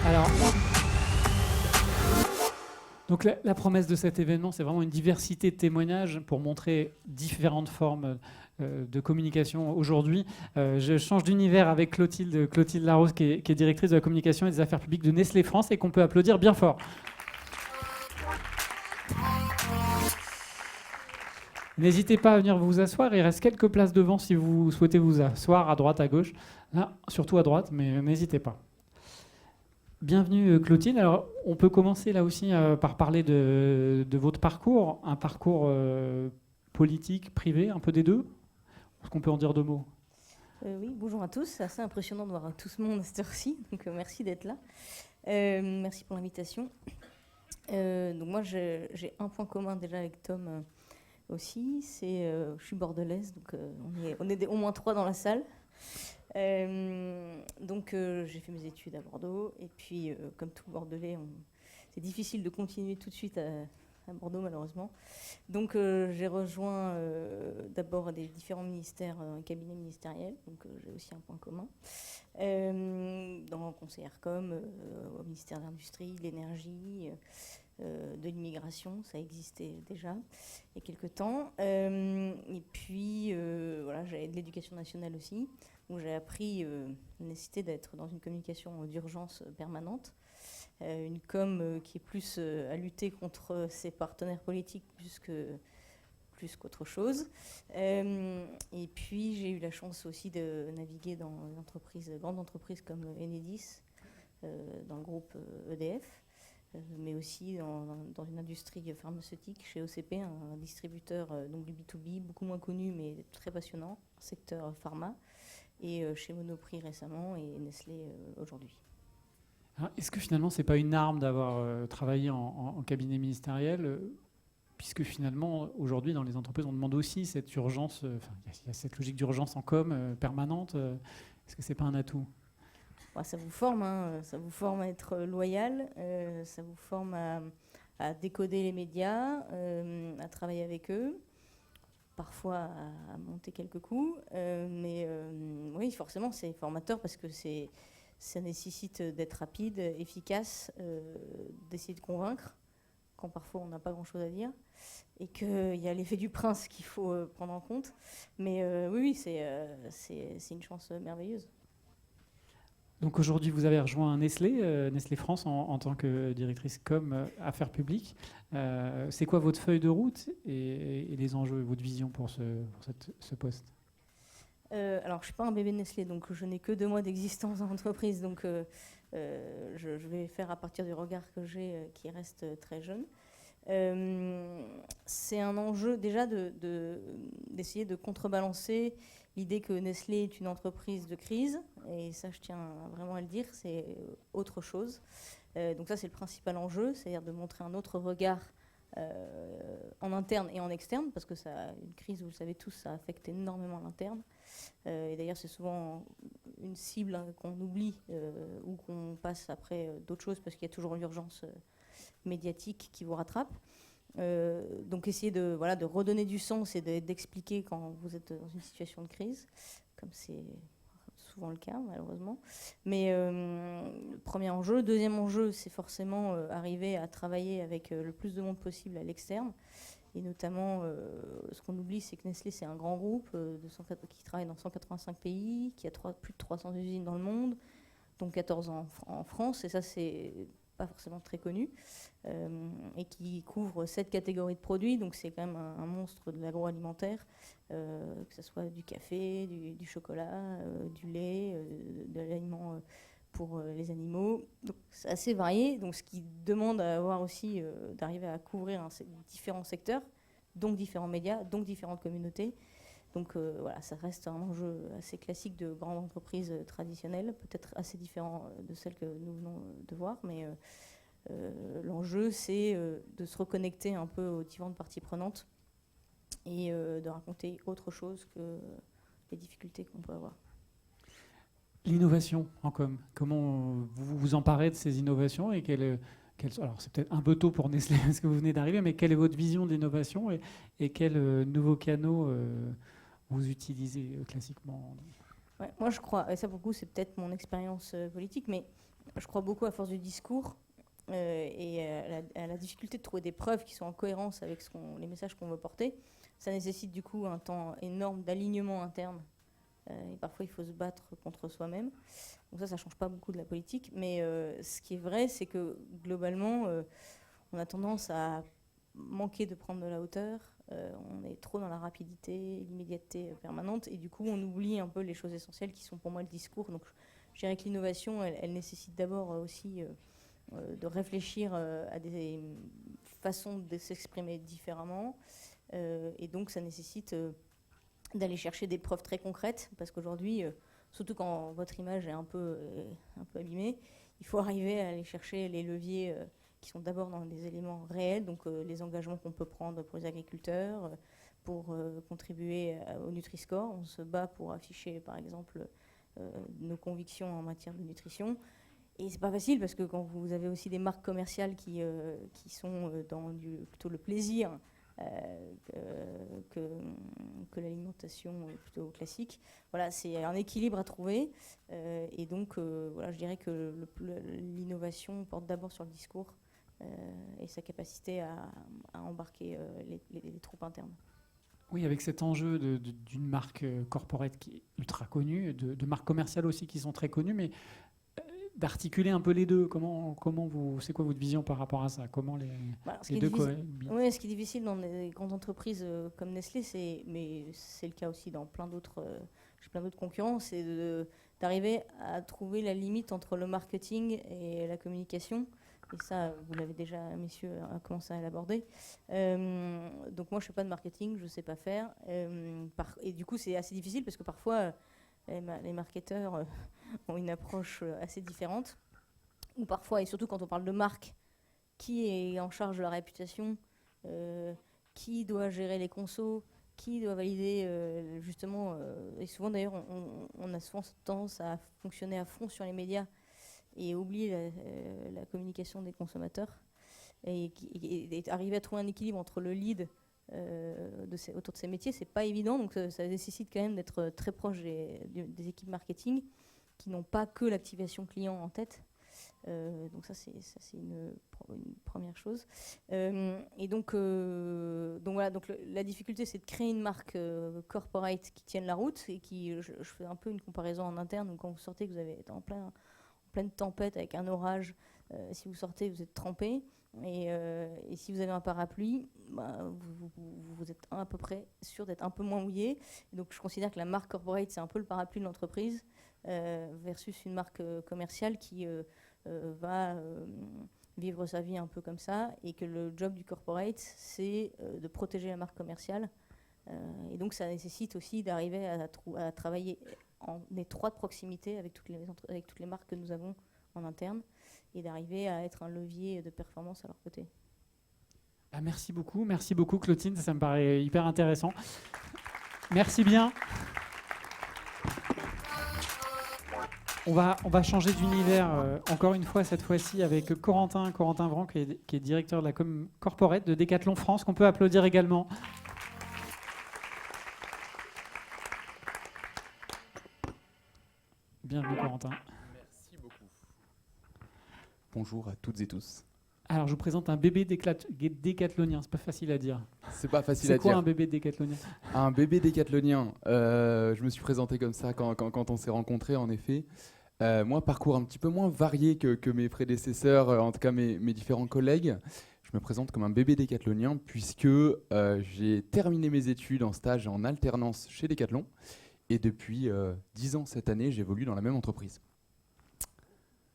Alors, donc la promesse de cet événement, c'est vraiment une diversité de témoignages pour montrer différentes formes de communication aujourd'hui. Je change d'univers avec Clotilde Larose, qui est directrice de la communication et des affaires publiques de Nestlé France, et qu'on peut applaudir bien fort. N'hésitez pas à venir vous asseoir. Il reste quelques places devant si vous souhaitez vous asseoir à droite, à gauche. Là, surtout à droite, mais n'hésitez pas. Bienvenue Clotilde. Alors, on peut commencer là aussi par parler de votre parcours, un parcours politique, privé, un peu des deux. Est-ce qu'on peut en dire deux mots? Oui, bonjour à tous. C'est assez impressionnant de voir tout ce monde à cette heure-ci, donc merci d'être là. Merci pour l'invitation. Donc moi, j'ai un point commun déjà avec Tom aussi, c'est je suis bordelaise, donc on est au moins 3 dans la salle. Donc j'ai fait mes études à Bordeaux, et puis comme tout Bordelais, c'est difficile de continuer tout de suite à Bordeaux malheureusement. Donc j'ai rejoint d'abord des différents ministères, un cabinet ministériel, donc j'ai aussi un point commun. Dans le conseil Arcom, au ministère de l'Industrie, de l'Énergie, de l'immigration, ça existait déjà il y a quelques temps. Et puis voilà, j'avais de l'éducation nationale aussi, où j'ai appris la nécessité d'être dans une communication d'urgence permanente. Une com qui est plus à lutter contre ses partenaires politiques plus qu'autre chose. Et puis j'ai eu la chance aussi de naviguer dans grandes entreprises comme Enedis, dans le groupe EDF, mais aussi dans une industrie pharmaceutique chez OCP, un distributeur donc du B2B, beaucoup moins connu mais très passionnant, secteur pharma, et chez Monoprix récemment et Nestlé aujourd'hui. Est-ce que finalement, ce n'est pas une arme d'avoir travaillé en cabinet ministériel, puisque finalement, aujourd'hui, dans les entreprises, on demande aussi cette urgence, il y a cette logique d'urgence en com permanente. Est-ce que ce n'est pas un atout? Ça vous forme, hein, ça vous forme à être loyal, ça vous forme à décoder les médias, à travailler avec eux, parfois à monter quelques coups. Mais oui, forcément, c'est formateur parce que ça nécessite d'être rapide, efficace, d'essayer de convaincre, quand parfois on n'a pas grand-chose à dire, et qu'il y a l'effet du prince qu'il faut prendre en compte. Mais oui, c'est une chance merveilleuse. Donc aujourd'hui, vous avez rejoint Nestlé, Nestlé France, en tant que directrice com affaires publiques. C'est quoi votre feuille de route et les enjeux, votre vision pour ce poste? Alors, je ne suis pas un bébé de Nestlé, donc je n'ai que 2 mois d'existence dans l'entreprise. Donc, je vais faire à partir du regard que j'ai, qui reste très jeune. C'est un enjeu déjà d'essayer de contrebalancer l'idée que Nestlé est une entreprise de crise. Et ça, je tiens vraiment à le dire, c'est autre chose. Donc ça, c'est le principal enjeu, c'est-à-dire de montrer un autre regard en interne et en externe, parce que une crise, vous le savez tous, ça affecte énormément l'interne. Et d'ailleurs, c'est souvent une cible qu'on oublie ou qu'on passe après d'autres choses, parce qu'il y a toujours l'urgence médiatique qui vous rattrape. Donc essayer de redonner du sens et d'expliquer quand vous êtes dans une situation de crise, comme c'est souvent le cas malheureusement. Mais premier enjeu. Deuxième enjeu, c'est forcément arriver à travailler avec le plus de monde possible à l'externe. Et notamment, ce qu'on oublie, c'est que Nestlé, c'est un grand groupe qui travaille dans 185 pays, qui a plus de 300 usines dans le monde, dont 14 en France. Et ça, c'est pas forcément très connu, et qui couvre 7 catégories de produits, donc c'est quand même un monstre de l'agroalimentaire, que ce soit du café, du chocolat, du lait, de l'aliment pour les animaux. Donc c'est assez varié, donc ce qui demande à avoir aussi d'arriver à couvrir différents secteurs, donc différents médias, donc différentes communautés. Donc voilà, ça reste un enjeu assez classique de grandes entreprises traditionnelles, peut-être assez différent de celles que nous venons de voir, mais l'enjeu, c'est de se reconnecter un peu aux différentes parties prenantes et de raconter autre chose que les difficultés qu'on peut avoir. L'innovation en com, comment vous vous emparez de ces innovations et alors c'est peut-être un peu tôt pour Nestlé parce que vous venez d'arriver, mais quelle est votre vision de l'innovation et quels nouveaux canaux vous utilisez classiquement? Ouais, moi je crois, et ça pour le coup c'est peut-être mon expérience politique, mais je crois beaucoup à force du discours et à la difficulté de trouver des preuves qui sont en cohérence avec les messages qu'on veut porter. Ça nécessite du coup un temps énorme d'alignement interne. Et parfois, il faut se battre contre soi-même. Donc ça ne change pas beaucoup de la politique. Mais ce qui est vrai, c'est que globalement, on a tendance à manqué de prendre de la hauteur, on est trop dans la rapidité, l'immédiateté permanente, et du coup on oublie un peu les choses essentielles qui sont pour moi le discours. Donc je dirais que l'innovation, elle nécessite d'abord aussi de réfléchir à des façons de s'exprimer différemment, et donc ça nécessite d'aller chercher des preuves très concrètes, parce qu'aujourd'hui, surtout quand votre image est un peu abîmée, il faut arriver à aller chercher les leviers qui sont d'abord dans des éléments réels, donc les engagements qu'on peut prendre pour les agriculteurs, pour contribuer au Nutri-Score. On se bat pour afficher, par exemple, nos convictions en matière de nutrition. Et c'est pas facile, parce que quand vous avez aussi des marques commerciales qui sont dans plutôt le plaisir que l'alimentation plutôt classique. Voilà, c'est un équilibre à trouver. Et donc, voilà, je dirais que l'innovation porte d'abord sur le discours et sa capacité à embarquer les troupes internes. Oui, avec cet enjeu d'une marque corporate qui est ultra connue, de marques commerciales aussi qui sont très connues, mais d'articuler un peu les deux. C'est quoi votre vision par rapport à ça? Comment les deux Oui, ce qui est difficile dans des grandes entreprises comme Nestlé, mais c'est le cas aussi dans plein d'autres concurrents, c'est d'arriver à trouver la limite entre le marketing et la communication. Et ça, vous l'avez déjà, messieurs, commencé à l'aborder. Donc moi, je ne fais pas de marketing, je ne sais pas faire. Et du coup, c'est assez difficile parce que parfois, les marketeurs ont une approche assez différente. Ou parfois, et surtout quand on parle de marque, qui est en charge de la réputation, qui doit gérer les consos, qui doit valider justement... et souvent, d'ailleurs, on a souvent tendance à fonctionner à fond sur les médias et oublier la communication des consommateurs et arriver à trouver un équilibre entre le lead autour de ces métiers, c'est pas évident, donc ça nécessite quand même d'être très proche des équipes marketing qui n'ont pas que l'activation client en tête. Donc ça c'est une première chose. Et donc voilà, donc la difficulté c'est de créer une marque corporate qui tienne la route et qui, je fais un peu une comparaison en interne, donc quand vous sortez, que vous avez été en pleine tempête avec un orage, si vous sortez, vous êtes trempé. Et si vous avez un parapluie, vous êtes à peu près sûr d'être un peu moins mouillé. Et donc je considère que la marque corporate, c'est un peu le parapluie de l'entreprise versus une marque commerciale qui va vivre sa vie un peu comme ça, et que le job du corporate, c'est de protéger la marque commerciale. Et donc ça nécessite aussi d'arriver à travailler en étroite proximité avec toutes les marques que nous avons en interne, et d'arriver à être un levier de performance à leur côté. Merci beaucoup Clotilde, ça me paraît hyper intéressant. Merci bien. On va changer d'univers encore une fois, cette fois-ci avec Corentin Vran, qui est directeur de la com corporate de Decathlon France, qu'on peut applaudir également. Bienvenue Corentin. Merci beaucoup. Bonjour à toutes et tous. Alors je vous présente un bébé décathlonien, c'est pas facile à dire. C'est pas facile à dire. C'est quoi un bébé décathlonien? Un bébé décathlonien, je me suis présenté comme ça quand on s'est rencontrés, en effet. Moi, parcours un petit peu moins varié que mes prédécesseurs, en tout cas mes différents collègues. Je me présente comme un bébé décathlonien puisque j'ai terminé mes études en stage et en alternance chez Decathlon. Et depuis 10 ans cette année, j'évolue dans la même entreprise.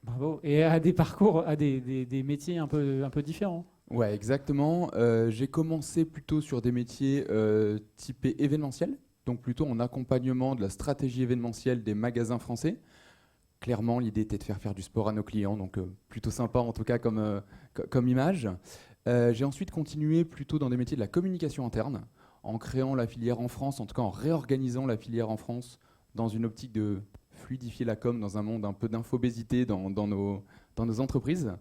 Bravo. Et à des parcours, à des métiers un peu différents. Ouais, exactement. J'ai commencé plutôt sur des métiers typés événementiels, donc plutôt en accompagnement de la stratégie événementielle des magasins français. Clairement, l'idée était de faire du sport à nos clients, donc plutôt sympa en tout cas comme image. J'ai ensuite continué plutôt dans des métiers de la communication interne, en créant la filière en France, en tout cas en réorganisant la filière en France dans une optique de fluidifier la com dans un monde un peu d'infobésité dans nos entreprises.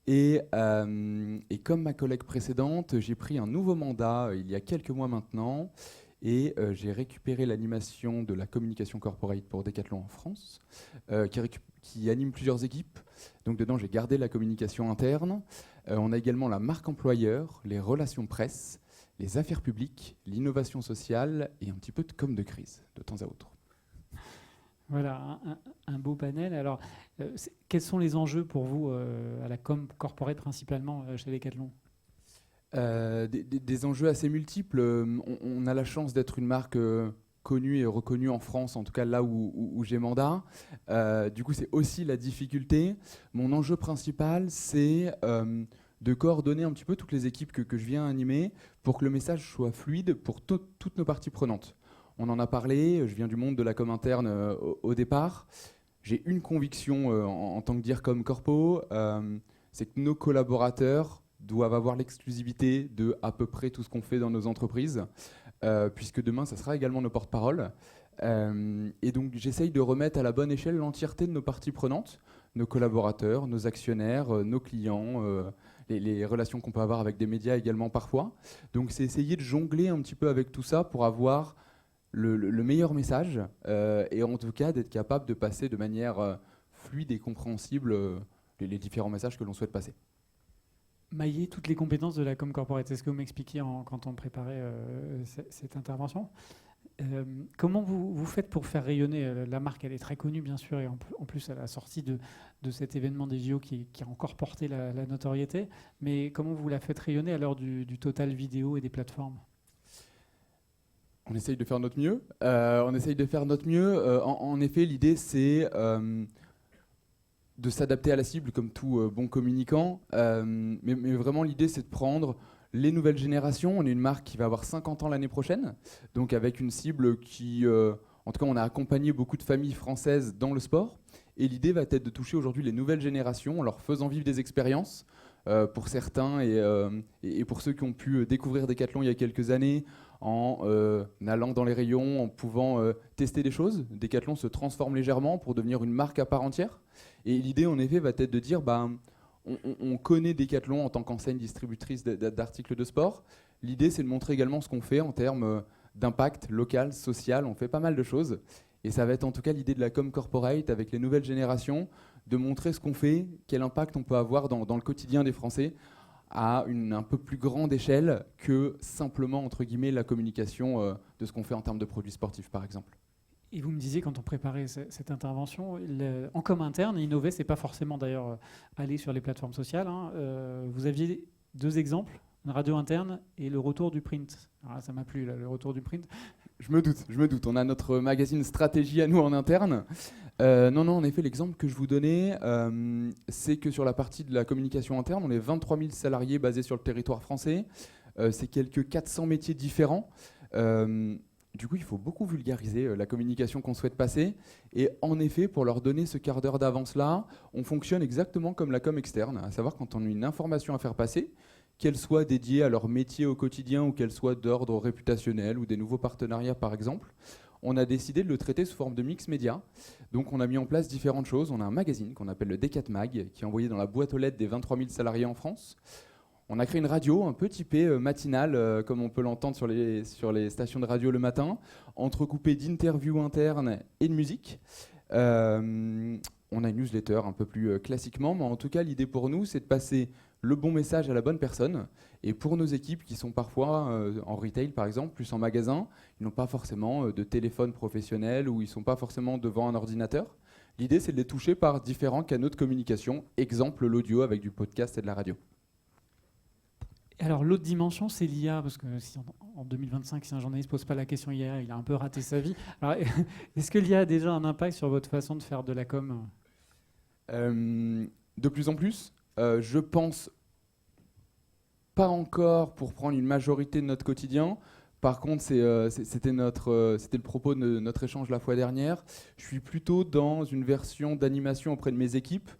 Et comme ma collègue précédente, j'ai pris un nouveau mandat il y a quelques mois maintenant, et j'ai récupéré l'animation de la communication corporate pour Decathlon en France, qui anime plusieurs équipes. Donc dedans, j'ai gardé la communication interne. On a également la marque employeur, les relations presse, les affaires publiques, l'innovation sociale et un petit peu de com de crise, de temps à autre. Voilà, un beau panel. Alors, quels sont les enjeux pour vous à la com corporate principalement chez Decathlon ? Des enjeux assez multiples. On a la chance d'être une marque connue et reconnue en France, en tout cas là où j'ai mandat. Du coup, c'est aussi la difficulté. Mon enjeu principal, c'est de coordonner un petit peu toutes les équipes que je viens animer pour que le message soit fluide pour toutes nos parties prenantes. On en a parlé, je viens du monde de la com interne au départ. J'ai une conviction en tant que DIRCOM Corpo, c'est que nos collaborateurs doivent avoir l'exclusivité de à peu près tout ce qu'on fait dans nos entreprises, puisque demain, ça sera également nos porte-paroles. Et donc, j'essaye de remettre à la bonne échelle l'entièreté de nos parties prenantes, nos collaborateurs, nos actionnaires, nos clients, les relations qu'on peut avoir avec des médias également parfois. Donc, c'est essayer de jongler un petit peu avec tout ça pour avoir le meilleur message et en tout cas d'être capable de passer de manière fluide et compréhensible les différents messages que l'on souhaite passer. Mailler toutes les compétences de la com corporate, c'est ce que vous m'expliquiez quand on préparait cette intervention. Comment vous faites pour faire rayonner la marque? Elle est très connue, bien sûr, et en plus, à la sortie de cet événement des JO qui a encore porté la notoriété. Mais comment vous la faites rayonner à l'heure du total vidéo et des plateformes? On essaye de faire notre mieux. En effet, l'idée, c'est de s'adapter à la cible comme tout bon communicant. Mais vraiment, l'idée, c'est de prendre les nouvelles générations. On est une marque qui va avoir 50 ans l'année prochaine, donc avec une cible qui... en tout cas, on a accompagné beaucoup de familles françaises dans le sport. Et l'idée va être de toucher aujourd'hui les nouvelles générations en leur faisant vivre des expériences. Pour certains et pour ceux qui ont pu découvrir Decathlon il y a quelques années, en allant dans les rayons, en pouvant tester des choses. Decathlon se transforme légèrement pour devenir une marque à part entière. Et l'idée, en effet, va être de dire, on connaît Decathlon en tant qu'enseigne distributrice d'articles de sport. L'idée, c'est de montrer également ce qu'on fait en termes d'impact local, social. On fait pas mal de choses. Et ça va être en tout cas l'idée de la com corporate avec les nouvelles générations, de montrer ce qu'on fait, quel impact on peut avoir dans le quotidien des Français à une un peu plus grande échelle que simplement, entre guillemets, la communication de ce qu'on fait en termes de produits sportifs, par exemple. Et vous me disiez, quand on préparait cette intervention, en com interne, innover, c'est pas forcément d'ailleurs aller sur les plateformes sociales. Vous aviez 2 exemples, une radio interne et le retour du print. Alors là, ça m'a plu, là, le retour du print. Je me doute. On a notre magazine stratégie à nous en interne. Non, en effet, l'exemple que je vous donnais, c'est que sur la partie de la communication interne, on est 23 000 salariés basés sur le territoire français. C'est quelques 400 métiers différents. Du coup, il faut beaucoup vulgariser la communication qu'on souhaite passer. Et en effet, pour leur donner ce quart d'heure d'avance-là, on fonctionne exactement comme la com externe, à savoir quand on a une information à faire passer, qu'elle soit dédiée à leur métier au quotidien ou qu'elle soit d'ordre réputationnel ou des nouveaux partenariats, par exemple, on a décidé de le traiter sous forme de mix média. Donc on a mis en place différentes choses. On a un magazine qu'on appelle le Decat Mag, qui est envoyé dans la boîte aux lettres des 23 000 salariés en France. On a créé une radio un peu typée matinale, comme on peut l'entendre sur les stations de radio le matin, entrecoupée d'interviews internes et de musique. On a une newsletter un peu plus classiquement, mais en tout cas, l'idée pour nous, c'est de passer le bon message à la bonne personne. Et pour nos équipes qui sont parfois en retail, par exemple, plus en magasin, ils n'ont pas forcément de téléphone professionnel ou ils ne sont pas forcément devant un ordinateur. L'idée, c'est de les toucher par différents canaux de communication, exemple l'audio avec du podcast et de la radio. Alors l'autre dimension, c'est l'IA, parce que si en 2025, si un journaliste ne pose pas la question IA, il a un peu raté sa vie. Alors, est-ce que l'IA a déjà un impact sur votre façon de faire de la com? De plus en plus. Je pense pas encore pour prendre une majorité de notre quotidien. Par contre, c'était le propos de notre échange la fois dernière. Je suis plutôt dans une version d'animation auprès de mes équipes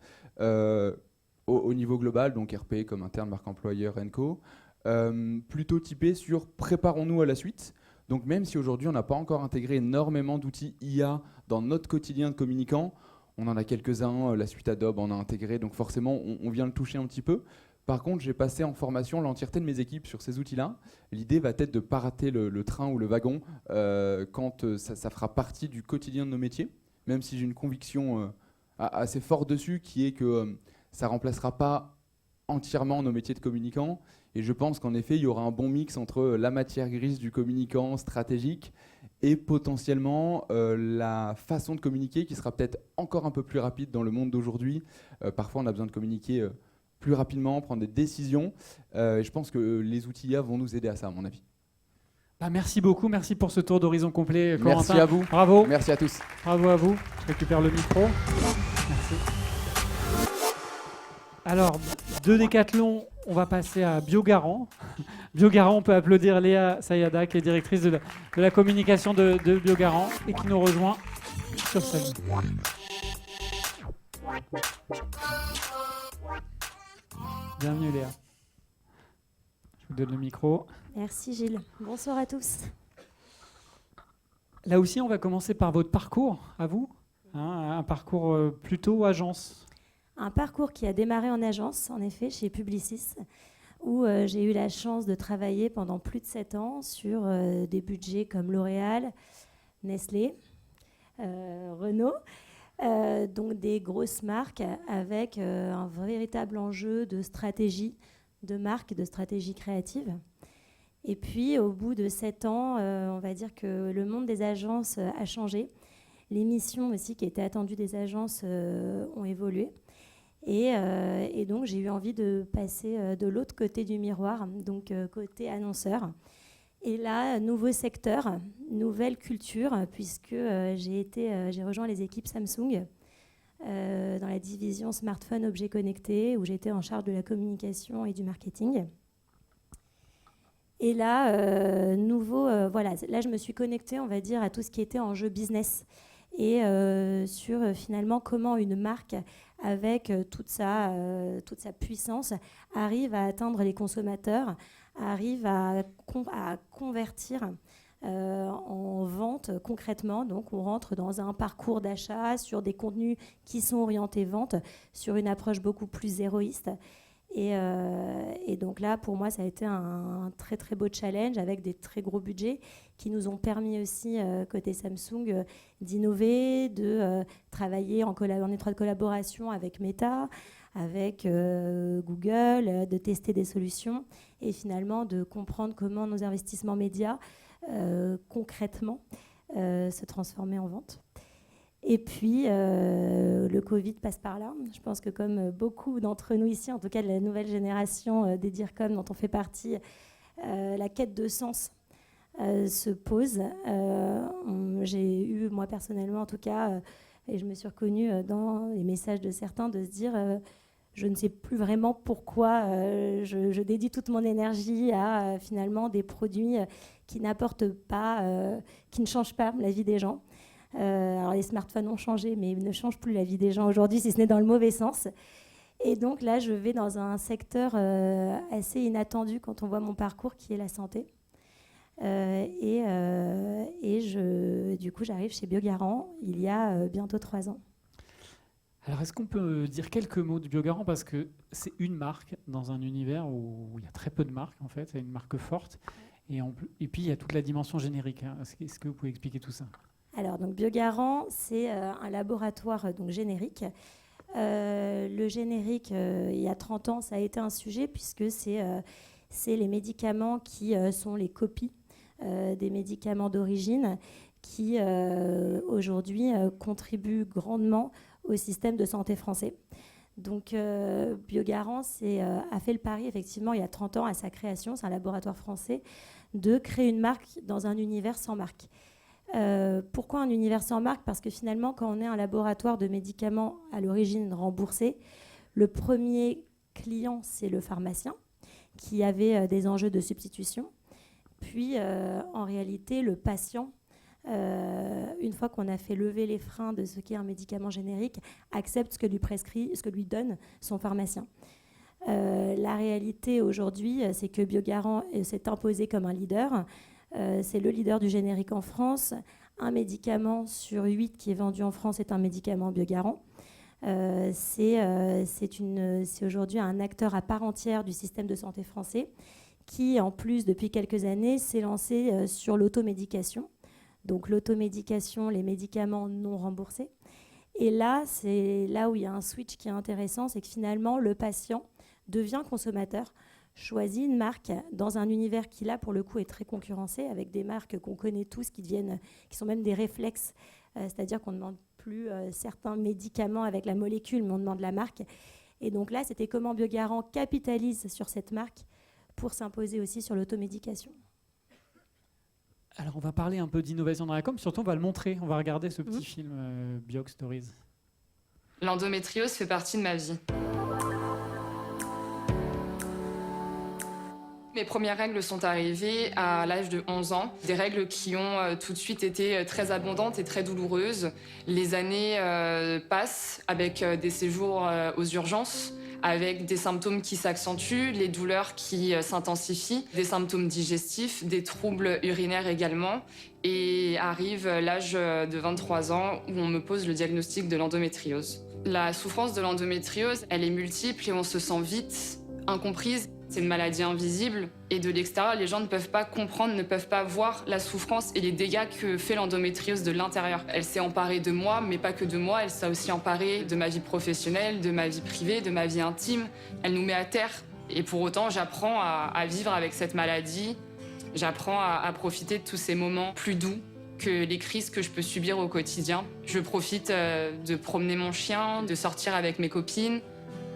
au niveau global, donc RP comme interne, marque employeur, &co, plutôt typé sur préparons-nous à la suite. Donc même si aujourd'hui on n'a pas encore intégré énormément d'outils IA dans notre quotidien de communicants, on en a quelques-uns, la suite Adobe en a intégré, donc forcément on vient le toucher un petit peu. Par contre, j'ai passé en formation l'entièreté de mes équipes sur ces outils-là. L'idée va être de ne pas rater le train ou le wagon quand ça fera partie du quotidien de nos métiers, même si j'ai une conviction assez forte dessus, qui est que ça ne remplacera pas entièrement nos métiers de communicants. Et je pense qu'en effet, il y aura un bon mix entre la matière grise du communicant stratégique et potentiellement la façon de communiquer qui sera peut-être encore un peu plus rapide dans le monde d'aujourd'hui. Parfois, on a besoin de communiquer plus rapidement, prendre des décisions. Et je pense que les outils IA vont nous aider à ça, à mon avis. Merci beaucoup, merci pour ce tour d'horizon complet, Corentin. Merci à vous. Bravo. Merci à tous. Bravo à vous. Je récupère le micro. Merci. Alors, de Décathlon, on va passer à Biogarant. Biogarant, on peut applaudir Léa Sayada, qui est directrice de la communication de Biogarant et qui nous rejoint sur scène. Bienvenue Léa. Je vous donne le micro. Merci Gilles. Bonsoir à tous. Là aussi, on va commencer par votre parcours, à vous. Un parcours plutôt agence. Un parcours qui a démarré en agence, en effet, chez Publicis, où j'ai eu la chance de travailler pendant plus de 7 ans sur des budgets comme L'Oréal, Nestlé, Renault, donc des grosses marques avec un véritable enjeu de stratégie de marque, de stratégie créative. Et puis, au bout de 7 ans, on va dire que le monde des agences a changé. Les missions aussi qui étaient attendues des agences ont évolué. Et donc, j'ai eu envie de passer de l'autre côté du miroir, donc côté annonceur. Et là, nouveau secteur, nouvelle culture, puisque j'ai rejoint les équipes Samsung dans la division smartphone objets connectés, où j'étais en charge de la communication et du marketing. Et là, là, je me suis connectée, on va dire, à tout ce qui était enjeu business et sur finalement comment une marque, avec toute sa puissance, arrive à atteindre les consommateurs, arrive à convertir en vente concrètement. Donc, on rentre dans un parcours d'achat sur des contenus qui sont orientés vente, sur une approche beaucoup plus héroïste. Et donc là, pour moi, ça a été un très, très beau challenge avec des très gros budgets qui nous ont permis aussi, côté Samsung, d'innover, de travailler en étroite collaboration avec Meta, avec Google, de tester des solutions et finalement de comprendre comment nos investissements médias, concrètement, se transformaient en vente. Et puis, le Covid passe par là. Je pense que comme beaucoup d'entre nous ici, en tout cas de la nouvelle génération des DIRCOM dont on fait partie, la quête de sens se pose. J'ai eu, moi personnellement en tout cas, et je me suis reconnue dans les messages de certains, de se dire je ne sais plus vraiment pourquoi je dédie toute mon énergie à finalement des produits qui n'apportent pas, qui ne changent pas la vie des gens. Alors les smartphones ont changé, mais ils ne changent plus la vie des gens aujourd'hui, si ce n'est dans le mauvais sens. Et donc là, je vais dans un secteur assez inattendu quand on voit mon parcours, qui est la santé. Du coup, j'arrive chez Biogarant il y a bientôt 3 ans. Alors, est-ce qu'on peut dire quelques mots de Biogarant, parce que c'est une marque dans un univers où il y a très peu de marques, en fait. C'est une marque forte. Et puis, il y a toute la dimension générique. Est-ce que vous pouvez expliquer tout ça ? Alors, donc, Biogarant, c'est un laboratoire générique. Le générique, il y a 30 ans, ça a été un sujet, puisque c'est les médicaments qui sont les copies des médicaments d'origine qui, aujourd'hui, contribuent grandement au système de santé français. Donc, Biogarant a fait le pari, effectivement, il y a 30 ans, à sa création, c'est un laboratoire français, de créer une marque dans un univers sans marque. Pourquoi un univers sans marque ? Parce que finalement, quand on est un laboratoire de médicaments à l'origine remboursés, le premier client, c'est le pharmacien, qui avait des enjeux de substitution. Puis, en réalité, le patient, une fois qu'on a fait lever les freins de ce qu'est un médicament générique, accepte ce que lui prescrit, ce que lui donne son pharmacien. La réalité aujourd'hui, c'est que Biogarant s'est imposé comme un leader. C'est le leader du générique en France. Un médicament sur 8 qui est vendu en France est un médicament Biogarant. C'est aujourd'hui un acteur à part entière du système de santé français qui, en plus, depuis quelques années, s'est lancé sur l'automédication. Donc l'automédication, les médicaments non remboursés. Et là, c'est là où il y a un switch qui est intéressant, c'est que finalement, le patient devient consommateur, choisit une marque dans un univers qui, là, pour le coup, est très concurrencé, avec des marques qu'on connaît tous, qui sont même des réflexes, c'est-à-dire qu'on ne demande plus certains médicaments avec la molécule, mais on demande la marque. Et donc là, c'était comment Biogarant capitalise sur cette marque pour s'imposer aussi sur l'automédication. Alors, on va parler un peu d'innovation dans la com, surtout on va le montrer. On va regarder ce petit film Biox Stories. L'endométriose fait partie de ma vie. Mes premières règles sont arrivées à l'âge de 11 ans. Des règles qui ont tout de suite été très abondantes et très douloureuses. Les années passent avec des séjours aux urgences, avec des symptômes qui s'accentuent, les douleurs qui s'intensifient, des symptômes digestifs, des troubles urinaires également. Et arrive l'âge de 23 ans où on me pose le diagnostic de l'endométriose. La souffrance de l'endométriose, elle est multiple et on se sent vite incomprise. C'est une maladie invisible et de l'extérieur, les gens ne peuvent pas comprendre, ne peuvent pas voir la souffrance et les dégâts que fait l'endométriose de l'intérieur. Elle s'est emparée de moi, mais pas que de moi, elle s'est aussi emparée de ma vie professionnelle, de ma vie privée, de ma vie intime. Elle nous met à terre. Et pour autant, j'apprends à vivre avec cette maladie. J'apprends à profiter de tous ces moments plus doux que les crises que je peux subir au quotidien. Je profite de promener mon chien, de sortir avec mes copines.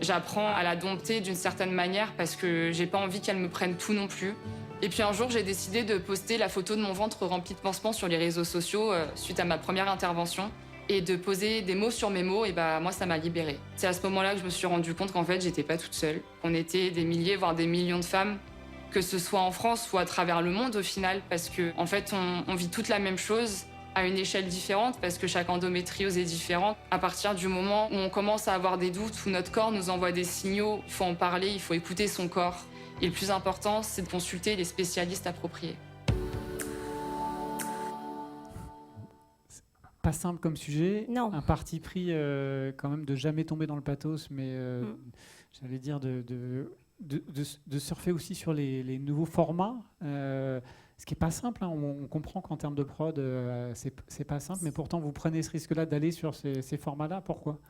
J'apprends à la dompter d'une certaine manière parce que j'ai pas envie qu'elle me prenne tout non plus. Et puis un jour, j'ai décidé de poster la photo de mon ventre rempli de pansements sur les réseaux sociaux suite à ma première intervention et de poser des mots sur mes mots, et moi, ça m'a libérée. C'est à ce moment-là que je me suis rendu compte qu'en fait, j'étais pas toute seule. On était des milliers, voire des millions de femmes, que ce soit en France ou à travers le monde au final, parce que en fait, on vit toute la même chose à une échelle différente parce que chaque endométriose est différente. À partir du moment où on commence à avoir des doutes, où notre corps nous envoie des signaux, il faut en parler, il faut écouter son corps. Et le plus important, c'est de consulter les spécialistes appropriés. Pas simple comme sujet. Non. Un parti pris quand même de jamais tomber dans le pathos, mais j'allais dire de surfer aussi sur les nouveaux formats. Ce qui n'est pas simple, hein. On comprend qu'en termes de prod, c'est pas simple, mais pourtant vous prenez ce risque-là d'aller sur ces formats-là. Pourquoi ?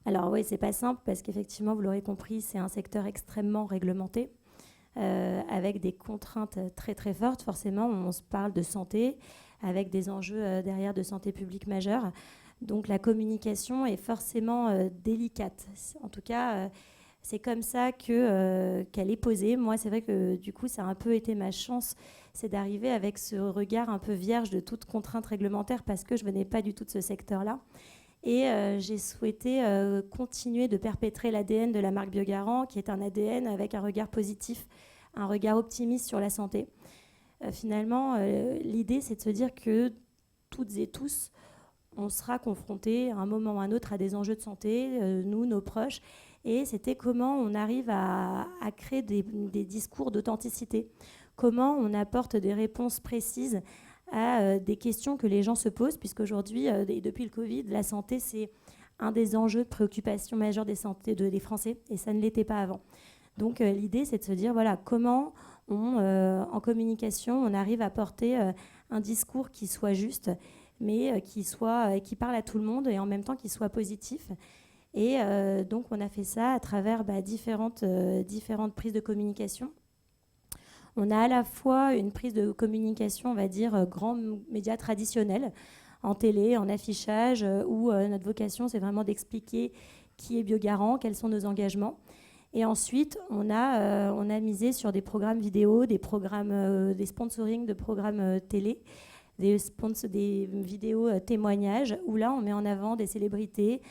Alors oui, c'est pas simple parce qu'effectivement, vous l'aurez compris, c'est un secteur extrêmement réglementé, avec des contraintes très très fortes. Forcément, on se parle de santé, avec des enjeux derrière de santé publique majeurs. Donc la communication est forcément délicate. En tout cas, c'est comme ça qu'elle est posée. Moi, c'est vrai que du coup, ça a un peu été ma chance, c'est d'arriver avec ce regard un peu vierge de toute contrainte réglementaire parce que je venais pas du tout de ce secteur-là. Et j'ai souhaité continuer de perpétrer l'ADN de la marque Biogarant, qui est un ADN avec un regard positif, un regard optimiste sur la santé. Finalement, l'idée, c'est de se dire que toutes et tous, on sera confrontés à un moment ou à un autre à des enjeux de santé, nous, nos proches. Et c'était comment on arrive à créer des discours d'authenticité, comment on apporte des réponses précises à des questions que les gens se posent, puisqu'aujourd'hui, depuis le Covid, la santé, c'est un des enjeux de préoccupation majeure des Français, et ça ne l'était pas avant. Donc l'idée, c'est de se dire, voilà, comment en communication, on arrive à porter un discours qui soit juste, mais qui parle à tout le monde et en même temps qui soit positif. Et donc, on a fait ça à travers différentes prises de communication. On a à la fois une prise de communication, on va dire, grands médias traditionnels, en télé, en affichage, où notre vocation, c'est vraiment d'expliquer qui est Biogarant, quels sont nos engagements. Et ensuite, on a misé sur des programmes vidéo, des sponsorings de programmes télé, des vidéos témoignages, où là, on met en avant des célébrités,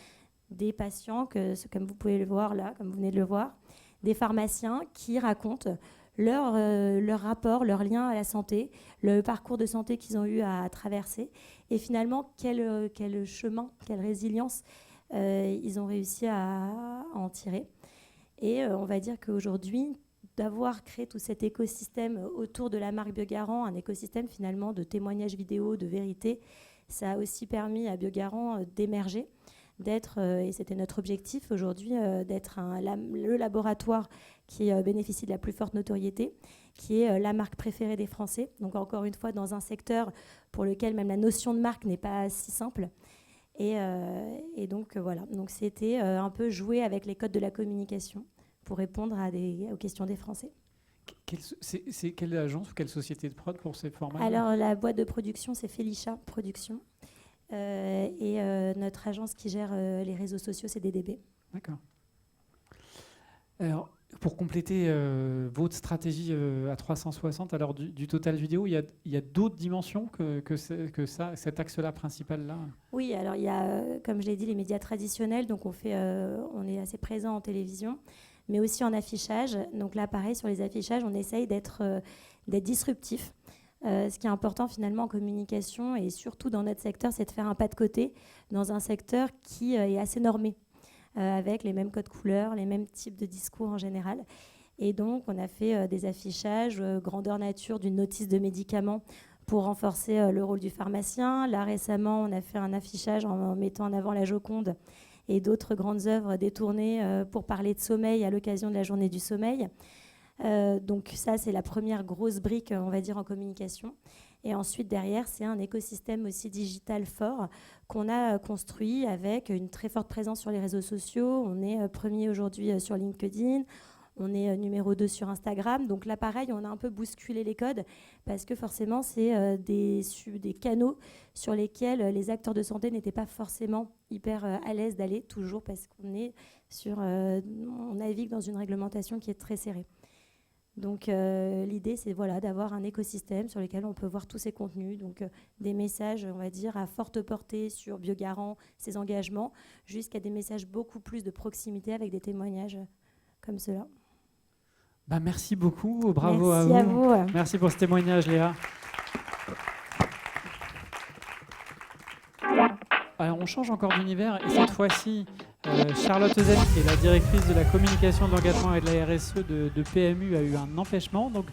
des patients, comme vous pouvez le voir là, comme vous venez de le voir, des pharmaciens qui racontent leur rapport, leur lien à la santé, le parcours de santé qu'ils ont eu à traverser, et finalement, quel chemin, quelle résilience ils ont réussi à en tirer. Et on va dire qu'aujourd'hui, d'avoir créé tout cet écosystème autour de la marque Biogarant, un écosystème finalement de témoignages vidéo, de vérité, ça a aussi permis à Biogarant d'émerger, d'être, et c'était notre objectif aujourd'hui, d'être le laboratoire qui bénéficie de la plus forte notoriété, qui est la marque préférée des Français. Donc encore une fois, dans un secteur pour lequel même la notion de marque n'est pas si simple. Et donc voilà, donc c'était un peu jouer avec les codes de la communication pour répondre aux questions des Français. C'est quelle agence ou quelle société de prod pour ces formats ? Alors la boîte de production, c'est Felicia Production. Et notre agence qui gère les réseaux sociaux, c'est DDB. D'accord. Alors, pour compléter votre stratégie à 360, alors du total vidéo, il y a d'autres dimensions que cet axe-là principal-là? Oui, alors il y a, comme je l'ai dit, les médias traditionnels. Donc on est assez présent en télévision, mais aussi en affichage. Donc là, pareil, sur les affichages, on essaye d'être disruptif. Ce qui est important finalement en communication et surtout dans notre secteur, c'est de faire un pas de côté dans un secteur qui est assez normé, avec les mêmes codes couleurs, les mêmes types de discours en général. Et donc, on a fait des affichages grandeur nature d'une notice de médicaments pour renforcer le rôle du pharmacien. Là, récemment, on a fait un affichage en mettant en avant la Joconde et d'autres grandes œuvres détournées pour parler de sommeil à l'occasion de la journée du sommeil. Donc ça, c'est la première grosse brique, on va dire, en communication. Et ensuite, derrière, c'est un écosystème aussi digital fort qu'on a construit avec une très forte présence sur les réseaux sociaux. On est premier aujourd'hui sur LinkedIn. On est numéro 2 sur Instagram. Donc là, pareil, on a un peu bousculé les codes parce que forcément, c'est des canaux sur lesquels les acteurs de santé n'étaient pas forcément hyper à l'aise d'aller, toujours parce qu'on est on navigue dans une réglementation qui est très serrée. Donc l'idée, c'est d'avoir un écosystème sur lequel on peut voir tous ces contenus, donc des messages, on va dire, à forte portée sur Biogarant, ses engagements, jusqu'à des messages beaucoup plus de proximité avec des témoignages comme cela. Merci beaucoup, bravo Merci à vous. à vous. Merci pour ce témoignage, Léa. Alors, on change encore d'univers et cette fois-ci, Charlotte Ezel, qui est la directrice de la communication d'engagement et de la RSE de PMU, a eu un empêchement. Donc,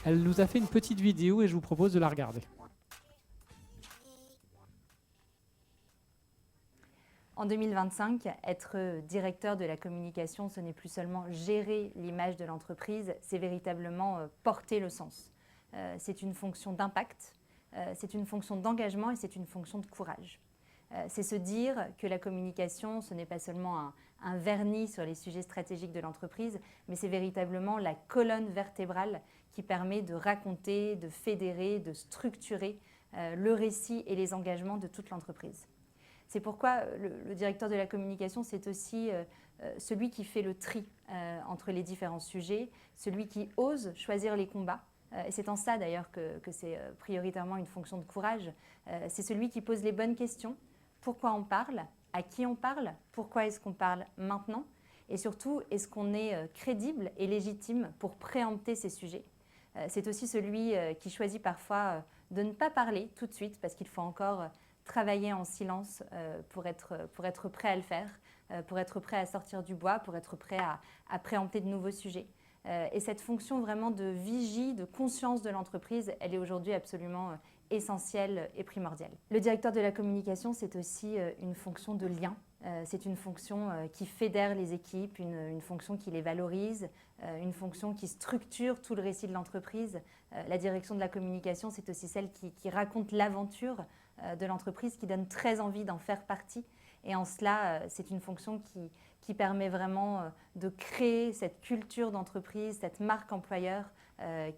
elle nous a fait une petite vidéo et je vous propose de la regarder. En 2025, être directeur de la communication, ce n'est plus seulement gérer l'image de l'entreprise, c'est véritablement porter le sens. C'est une fonction d'impact, c'est une fonction d'engagement et c'est une fonction de courage. C'est se dire que la communication, ce n'est pas seulement un vernis sur les sujets stratégiques de l'entreprise, mais c'est véritablement la colonne vertébrale qui permet de raconter, de fédérer, de structurer le récit et les engagements de toute l'entreprise. C'est pourquoi le directeur de la communication, c'est aussi celui qui fait le tri entre les différents sujets, celui qui ose choisir les combats. Et c'est en ça d'ailleurs que c'est prioritairement une fonction de courage. C'est celui qui pose les bonnes questions. Pourquoi on parle? À qui on parle? Pourquoi est-ce qu'on parle maintenant? Et surtout, est-ce qu'on est crédible et légitime pour préempter ces sujets? C'est aussi celui qui choisit parfois de ne pas parler tout de suite parce qu'il faut encore travailler en silence pour être prêt à le faire, pour être prêt à sortir du bois, pour être prêt à préempter de nouveaux sujets. Et cette fonction vraiment de vigie, de conscience de l'entreprise, elle est aujourd'hui absolument essentielle et primordiale. Le directeur de la communication, c'est aussi une fonction de lien. C'est une fonction qui fédère les équipes, une fonction qui les valorise, une fonction qui structure tout le récit de l'entreprise. La direction de la communication, c'est aussi celle qui raconte l'aventure de l'entreprise, qui donne très envie d'en faire partie. Et en cela, c'est une fonction qui permet vraiment de créer cette culture d'entreprise, cette marque employeur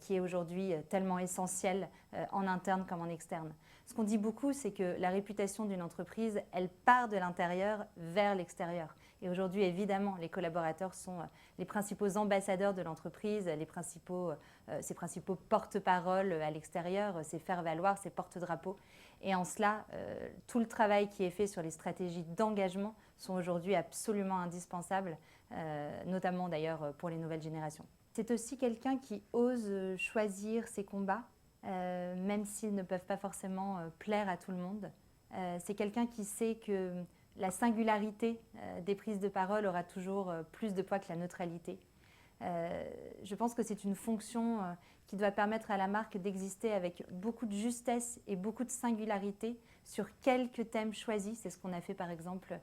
qui est aujourd'hui tellement essentielle en interne comme en externe. Ce qu'on dit beaucoup, c'est que la réputation d'une entreprise, elle part de l'intérieur vers l'extérieur. Et aujourd'hui, évidemment, les collaborateurs sont les principaux ambassadeurs de l'entreprise, ses principaux porte-parole à l'extérieur, ses faire-valoir, ses porte-drapeaux. Et en cela, tout le travail qui est fait sur les stratégies d'engagement sont aujourd'hui absolument indispensables, notamment d'ailleurs pour les nouvelles générations. C'est aussi quelqu'un qui ose choisir ses combats, même s'ils ne peuvent pas forcément plaire à tout le monde. C'est quelqu'un qui sait que la singularité des prises de parole aura toujours plus de poids que la neutralité. Je pense que c'est une fonction qui doit permettre à la marque d'exister avec beaucoup de justesse et beaucoup de singularité sur quelques thèmes choisis. C'est ce qu'on a fait par exemple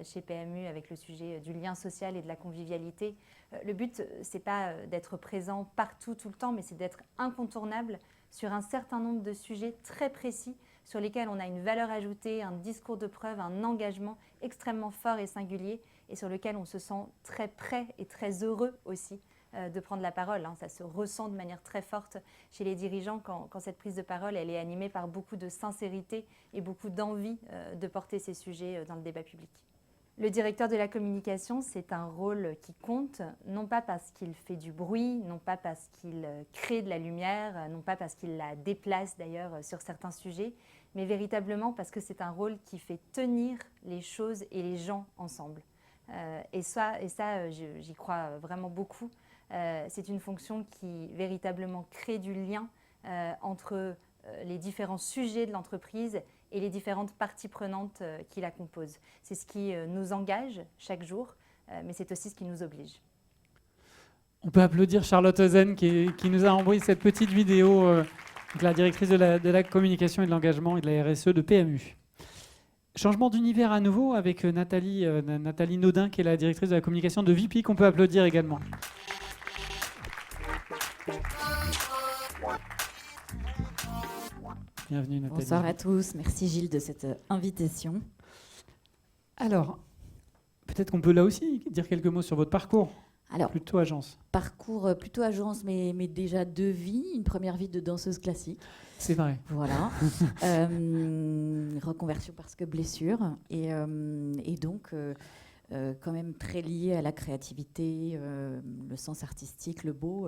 chez PMU avec le sujet du lien social et de la convivialité. Le but, ce n'est pas d'être présent partout, tout le temps, mais c'est d'être incontournable sur un certain nombre de sujets très précis sur lesquels on a une valeur ajoutée, un discours de preuve, un engagement extrêmement fort et singulier et sur lequel on se sent très prêt et très heureux aussi de prendre la parole. Ça se ressent de manière très forte chez les dirigeants quand cette prise de parole elle est animée par beaucoup de sincérité et beaucoup d'envie de porter ces sujets dans le débat public. Le directeur de la communication, c'est un rôle qui compte, non pas parce qu'il fait du bruit, non pas parce qu'il crée de la lumière, non pas parce qu'il la déplace d'ailleurs sur certains sujets, mais véritablement parce que c'est un rôle qui fait tenir les choses et les gens ensemble. Et ça, j'y crois vraiment beaucoup. C'est une fonction qui véritablement crée du lien entre les différents sujets de l'entreprise et les différentes parties prenantes qui la composent. C'est ce qui nous engage chaque jour, mais c'est aussi ce qui nous oblige. On peut applaudir Charlotte Ozen qui nous a envoyé cette petite vidéo, la directrice de la communication et de l'engagement et de la RSE de PMU. Changement d'univers à nouveau avec Nathalie Naudin, qui est la directrice de la communication de VP, qu'on peut applaudir également. Bienvenue Nathalie. Bonsoir à tous, merci Gilles de cette invitation. Alors, peut-être qu'on peut là aussi dire quelques mots sur votre parcours. Alors, plutôt agence. Parcours plutôt agence, mais déjà 2 vies. Une première vie de danseuse classique. C'est vrai. Voilà. Reconversion parce que blessure. Et donc, quand même très liée à la créativité, le sens artistique, le beau.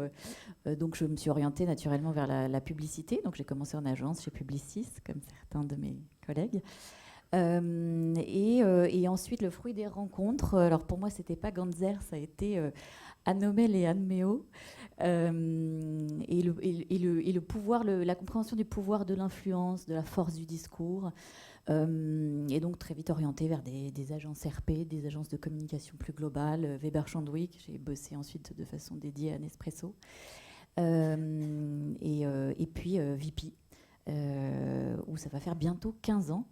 Donc, je me suis orientée naturellement vers la publicité. Donc, j'ai commencé en agence chez Publicis, comme certains de mes collègues. Et ensuite, le fruit des rencontres. Alors, pour moi, c'était pas Ganzer, ça a été Anomel et Anne Méo. Et le pouvoir, la compréhension du pouvoir de l'influence, de la force du discours. Et donc très vite orientée vers des agences RP, des agences de communication plus globales, Weber Shandwick. J'ai bossé ensuite de façon dédiée à Nespresso. Et puis VP. Où ça va faire bientôt 15 ans.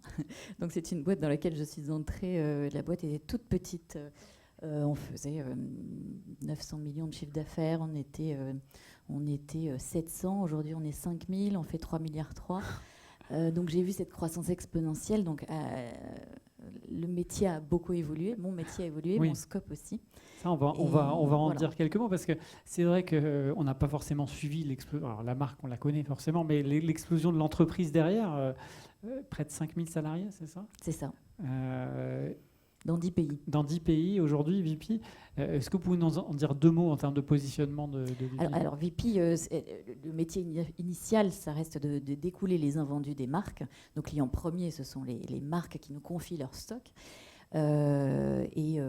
Donc c'est une boîte dans laquelle je suis entrée. La boîte était toute petite. On faisait 900 millions de chiffre d'affaires. On était 700. Aujourd'hui, on est 5000. On fait 3,3 milliards. Donc j'ai vu cette croissance exponentielle. Donc le métier a beaucoup évolué. Mon métier a évolué, oui. Mon scope aussi. Ça, on va en dire quelques mots parce que c'est vrai qu'on n'a pas forcément suivi l'explosion. Alors la marque, on la connaît forcément, mais l'explosion de l'entreprise derrière, près de 5000 salariés, c'est ça ? C'est ça. Dans 10 pays. Dans 10 pays aujourd'hui, VP. Est-ce que vous pouvez nous en dire 2 mots en termes de positionnement de VP ? Alors VP, le métier initial, ça reste de découler les invendus des marques. Nos clients premiers, ce sont les marques qui nous confient leur stock. Et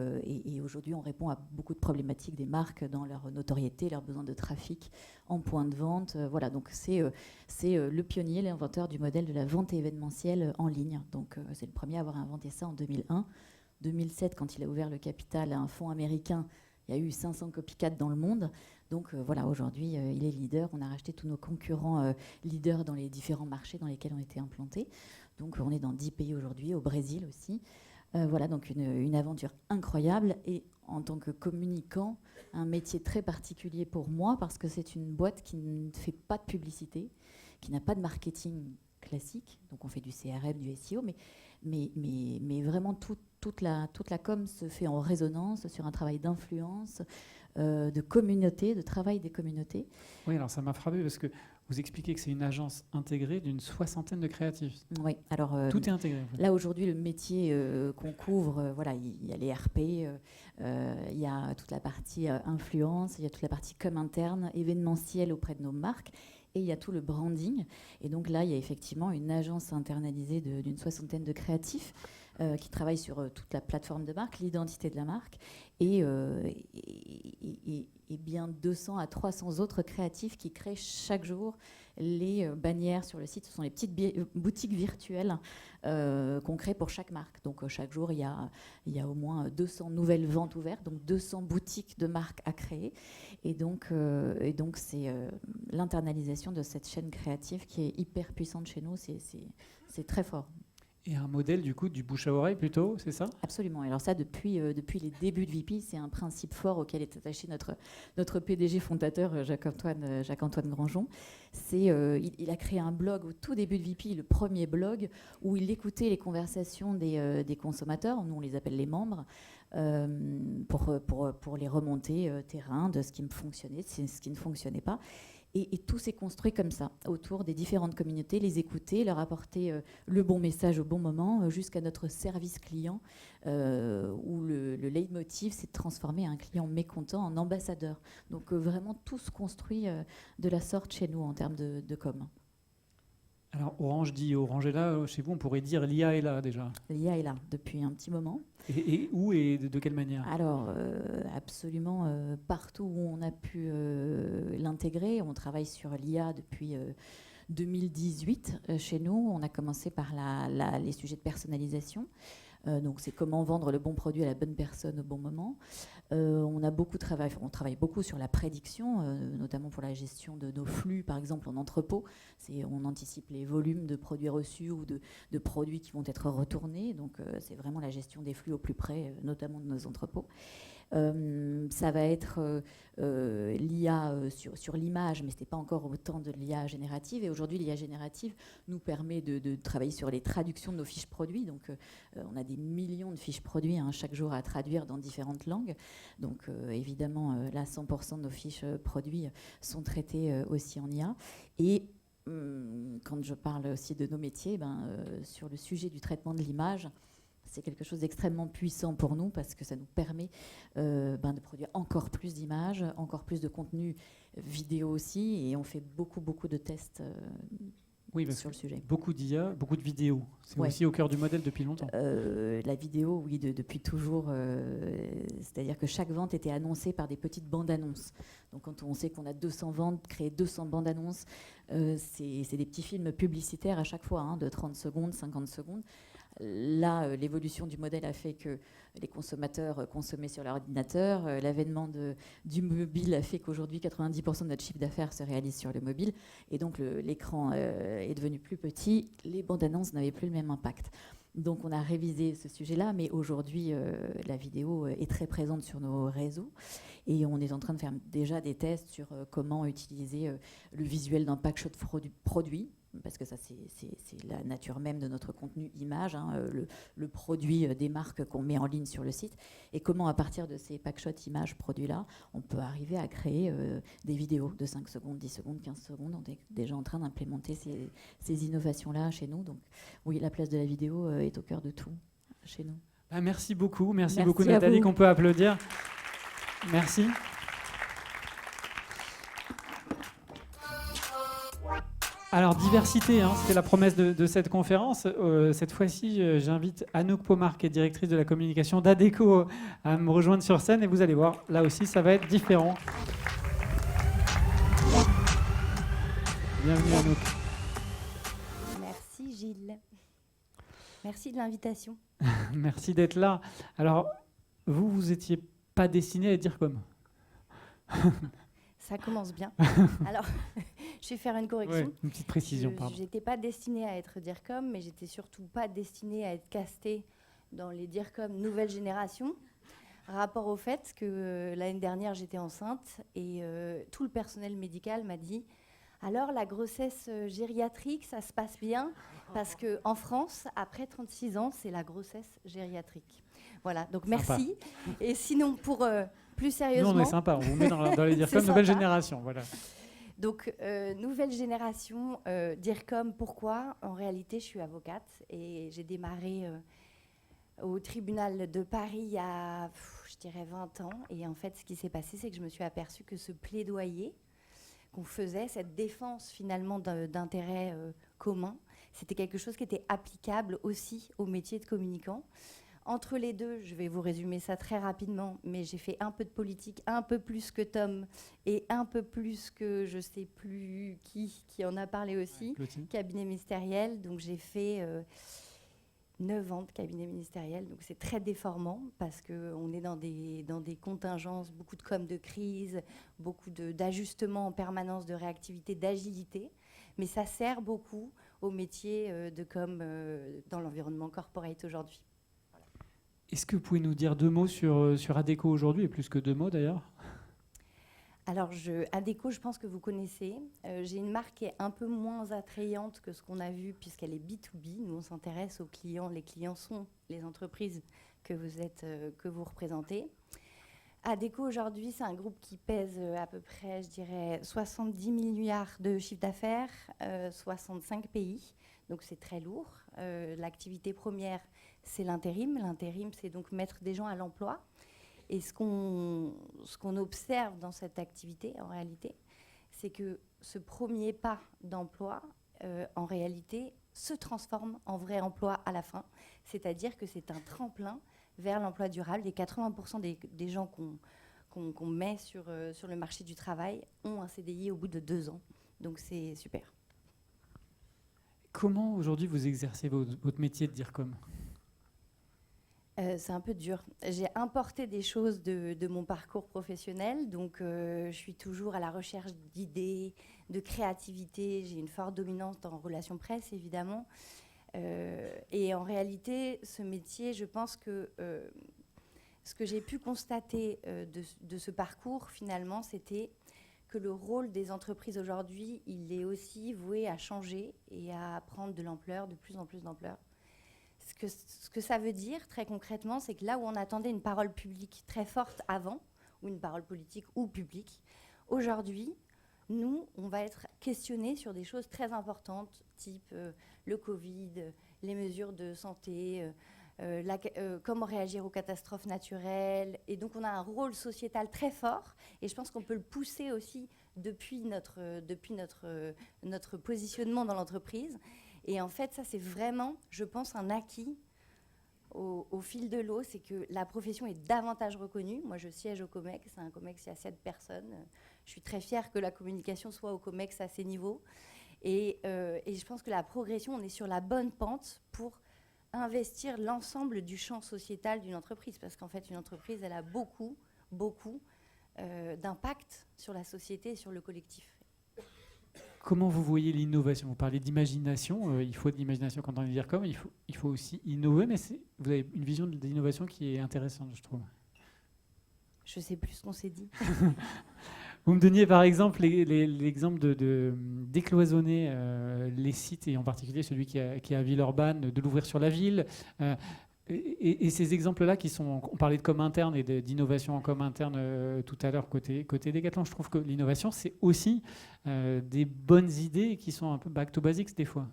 aujourd'hui, on répond à beaucoup de problématiques des marques dans leur notoriété, leur besoin de trafic en point de vente. Voilà, donc c'est le pionnier, l'inventeur du modèle de la vente événementielle en ligne. Donc c'est le premier à avoir inventé ça en 2001. 2007, quand il a ouvert le capital à un fonds américain, il y a eu 500 copycats dans le monde. Donc voilà, aujourd'hui, il est leader. On a racheté tous nos concurrents leaders dans les différents marchés dans lesquels on était implantés. Donc on est dans 10 pays aujourd'hui, au Brésil aussi. Voilà, donc une aventure incroyable. Et en tant que communicant, un métier très particulier pour moi, parce que c'est une boîte qui ne fait pas de publicité, qui n'a pas de marketing classique. Donc on fait du CRM, du SEO, mais vraiment toute la com se fait en résonance sur un travail d'influence, de communauté, de travail des communautés. Oui, alors ça m'a frappé parce que vous expliquez que c'est une agence intégrée d'une 60aine de créatifs. Oui, alors tout est intégré. En fait. Là aujourd'hui, le métier qu'on couvre, voilà, il y a les RP, il y a toute la partie influence, il y a toute la partie com interne, événementielle auprès de nos marques. Et il y a tout le branding. Et donc là, il y a effectivement une agence internalisée d'une 60aine de créatifs qui travaillent sur toute la plateforme de marque, l'identité de la marque, et bien 200 à 300 autres créatifs qui créent chaque jour les bannières sur le site. Ce sont les petites boutiques virtuelles qu'on crée pour chaque marque. Donc chaque jour, il y a au moins 200 nouvelles ventes ouvertes, donc 200 boutiques de marques à créer. Et donc c'est l'internalisation de cette chaîne créative qui est hyper puissante chez nous. C'est très fort. Et un modèle du coup du bouche à oreille plutôt, c'est ça ? Absolument. Alors ça, depuis les débuts de VP, c'est un principe fort auquel est attaché notre PDG fondateur Jacques-Antoine Granjon. Il a créé un blog au tout début de VP, le premier blog où il écoutait les conversations des consommateurs, nous on les appelle les membres, pour les remonter terrain de ce qui fonctionnait, ce qui ne fonctionnait pas. Et tout s'est construit comme ça, autour des différentes communautés, les écouter, leur apporter le bon message au bon moment, jusqu'à notre service client, où le leitmotiv, c'est de transformer un client mécontent en ambassadeur. Donc vraiment, tout se construit de la sorte chez nous en termes de com. Alors Orange dit Orange est là, chez vous on pourrait dire l'IA est là déjà. L'IA est là depuis un petit moment. Et où et de quelle manière? Alors absolument partout où on a pu l'intégrer. On travaille sur l'IA depuis 2018 chez nous. On a commencé par les sujets de personnalisation. Donc c'est comment vendre le bon produit à la bonne personne au bon moment. On travaille beaucoup sur la prédiction, notamment pour la gestion de nos flux, par exemple en entrepôt. On anticipe les volumes de produits reçus ou de produits qui vont être retournés. Donc c'est vraiment la gestion des flux au plus près, notamment de nos entrepôts. Ça va être l'IA sur l'image, mais ce n'est pas encore autant de l'IA générative. Et aujourd'hui, l'IA générative nous permet de travailler sur les traductions de nos fiches produits. Donc, on a des millions de fiches produits chaque jour à traduire dans différentes langues. Donc, évidemment, là, 100% de nos fiches produits sont traitées aussi en IA. Et quand je parle aussi de nos métiers, sur le sujet du traitement de l'image, c'est quelque chose d'extrêmement puissant pour nous parce que ça nous permet de produire encore plus d'images, encore plus de contenu vidéo aussi, et on fait beaucoup de tests sur le sujet. Beaucoup d'IA, beaucoup de vidéos. C'est aussi au cœur du modèle depuis longtemps. La vidéo, oui, depuis toujours. C'est-à-dire que chaque vente était annoncée par des petites bandes-annonces. Donc quand on sait qu'on a 200 ventes, créer 200 bandes-annonces, c'est des petits films publicitaires à chaque fois, de 30 secondes, 50 secondes. Là, l'évolution du modèle a fait que les consommateurs consommaient sur leur ordinateur. L'avènement du mobile a fait qu'aujourd'hui, 90% de notre chiffre d'affaires se réalise sur le mobile. Et donc, l'écran est devenu plus petit. Les bandes annonces n'avaient plus le même impact. Donc, on a révisé ce sujet-là. Mais aujourd'hui, la vidéo est très présente sur nos réseaux. Et on est en train de faire déjà des tests sur comment utiliser le visuel d'un pack shot produit. Parce que ça, c'est la nature même de notre contenu image, le produit des marques qu'on met en ligne sur le site. Et comment, à partir de ces packshots images produits-là, on peut arriver à créer des vidéos de 5 secondes, 10 secondes, 15 secondes. On est déjà en train d'implémenter ces innovations-là chez nous. Donc oui, la place de la vidéo est au cœur de tout chez nous. Merci beaucoup. Merci beaucoup Nathalie, qu'on peut applaudir. Merci. Alors, diversité, c'était la promesse de cette conférence. Cette fois-ci, j'invite Anouk Pomar, qui est directrice de la communication d'Adecco, à me rejoindre sur scène. Et vous allez voir, là aussi, ça va être différent. Bienvenue Anouk. Merci Gilles. Merci de l'invitation. Merci d'être là. Alors, vous n'étiez pas destiné à dire comme. Ça commence bien. Alors, je vais faire une correction. Ouais, une petite précision, pardon. Je n'étais pas destinée à être DIRCOM, mais j'étais surtout pas destinée à être castée dans les DIRCOM nouvelle génération. Rapport au fait que l'année dernière, j'étais enceinte et tout le personnel médical m'a dit « Alors, la grossesse gériatrique, ça se passe bien ?» Parce qu'en France, après 36 ans, c'est la grossesse gériatrique. Voilà, donc merci. Sympa. Et sinon, pour... plus sérieusement. Nous, on est sympa, on vous met dans les DIRCOM nouvelle génération. Voilà. Donc, nouvelle génération, DIRCOM, pourquoi? En réalité, je suis avocate et j'ai démarré au tribunal de Paris il y a, je dirais, 20 ans. Et en fait, ce qui s'est passé, c'est que je me suis aperçue que ce plaidoyer qu'on faisait, cette défense finalement d'intérêts communs, c'était quelque chose qui était applicable aussi au métier de communicant. Entre les deux, je vais vous résumer ça très rapidement, mais j'ai fait un peu de politique, un peu plus que Tom, et un peu plus que je ne sais plus qui en a parlé aussi, cabinet ministériel. Donc j'ai fait 9 ans de cabinet ministériel, donc c'est très déformant parce qu'on est dans des contingences, beaucoup de com de crise, beaucoup d'ajustements en permanence, de réactivité, d'agilité, mais ça sert beaucoup au métier de com dans l'environnement corporate aujourd'hui. Est-ce que vous pouvez nous dire 2 mots sur Adecco aujourd'hui, et plus que 2 mots d'ailleurs? Alors, Adecco, je pense que vous connaissez. J'ai une marque qui est un peu moins attrayante que ce qu'on a vu, puisqu'elle est B2B. Nous, on s'intéresse aux clients. Les clients sont les entreprises que vous représentez. Adecco, aujourd'hui, c'est un groupe qui pèse à peu près, je dirais, 70 milliards de chiffre d'affaires, 65 pays. Donc, c'est très lourd. L'activité première, c'est l'intérim. L'intérim, c'est donc mettre des gens à l'emploi. Et ce qu'on observe dans cette activité, en réalité, c'est que ce premier pas d'emploi, en réalité, se transforme en vrai emploi à la fin. C'est-à-dire que c'est un tremplin vers l'emploi durable. Et 80% des gens qu'on met sur le marché du travail ont un CDI au bout de 2 ans. Donc c'est super. Comment aujourd'hui vous exercez votre métier de DIRCOM ? C'est un peu dur. J'ai importé des choses de mon parcours professionnel, donc je suis toujours à la recherche d'idées, de créativité. J'ai une forte dominance en relations presse, évidemment. Et en réalité, ce métier, je pense que ce que j'ai pu constater de ce parcours, finalement, c'était que le rôle des entreprises aujourd'hui, il est aussi voué à changer et à prendre de l'ampleur, de plus en plus d'ampleur. Ce que ça veut dire, très concrètement, c'est que là où on attendait une parole publique très forte avant, ou une parole politique ou publique, aujourd'hui, nous, on va être questionnés sur des choses très importantes, type le Covid, les mesures de santé, comment réagir aux catastrophes naturelles. Et donc, on a un rôle sociétal très fort. Et je pense qu'on peut le pousser aussi depuis notre positionnement dans l'entreprise. Et en fait, ça, c'est vraiment, je pense, un acquis au fil de l'eau. C'est que la profession est davantage reconnue. Moi, je siège au COMEX. C'est un COMEX, il y a 7 personnes. Je suis très fière que la communication soit au COMEX à ces niveaux. Et je pense que la progression, on est sur la bonne pente pour investir l'ensemble du champ sociétal d'une entreprise. Parce qu'en fait, une entreprise, elle a beaucoup d'impact sur la société et sur le collectif. Comment vous voyez l'innovation ? Vous parlez d'imagination, il faut de l'imagination quand on est DIRCOM, il faut aussi innover, mais vous avez une vision de l'innovation qui est intéressante, je trouve. Je ne sais plus ce qu'on s'est dit. Vous me donniez par exemple l'exemple de décloisonner les sites, et en particulier celui qui est à Villeurbanne, de l'ouvrir sur la ville. Et ces exemples-là qui sont, on parlait de com interne et d'innovation en com interne tout à l'heure côté Decathlon, je trouve que l'innovation, c'est aussi des bonnes idées qui sont un peu back to basics des fois.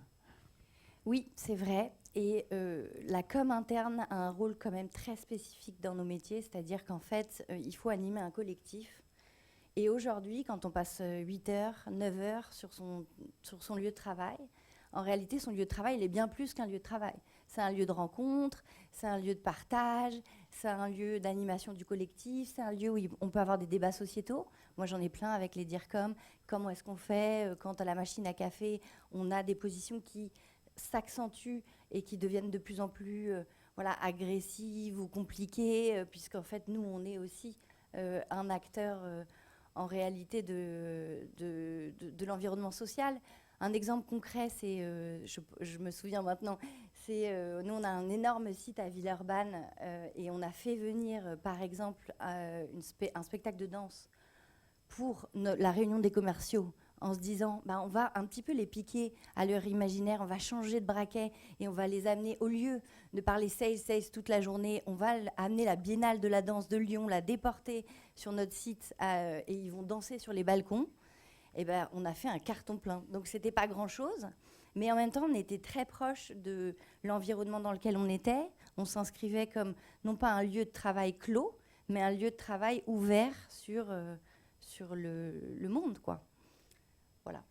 Oui, c'est vrai. Et la com interne a un rôle quand même très spécifique dans nos métiers, c'est-à-dire qu'en fait, il faut animer un collectif. Et aujourd'hui, quand on passe 8 heures, 9 heures sur son lieu de travail, en réalité, son lieu de travail, il est bien plus qu'un lieu de travail. C'est un lieu de rencontre, c'est un lieu de partage, c'est un lieu d'animation du collectif, c'est un lieu où on peut avoir des débats sociétaux. Moi, j'en ai plein avec les DIRCOM. Comment est-ce qu'on fait quand à la machine à café, on a des positions qui s'accentuent et qui deviennent de plus en plus agressives ou compliquées, puisqu'en fait, nous, on est aussi un acteur en réalité de l'environnement social. Un exemple concret, c'est, je me souviens maintenant, c'est nous on a un énorme site à Villeurbanne et on a fait venir par exemple un spectacle de danse pour la réunion des commerciaux en se disant on va un petit peu les piquer à leur imaginaire, on va changer de braquet et on va les amener, au lieu de parler sales toute la journée, on va amener la Biennale de la danse de Lyon, la déporter sur notre site et ils vont danser sur les balcons. Et on a fait un carton plein. Donc, ce n'était pas grand-chose. Mais en même temps, on était très proche de l'environnement dans lequel on était. On s'inscrivait comme, non pas un lieu de travail clos, mais un lieu de travail ouvert sur le monde, quoi. Voilà.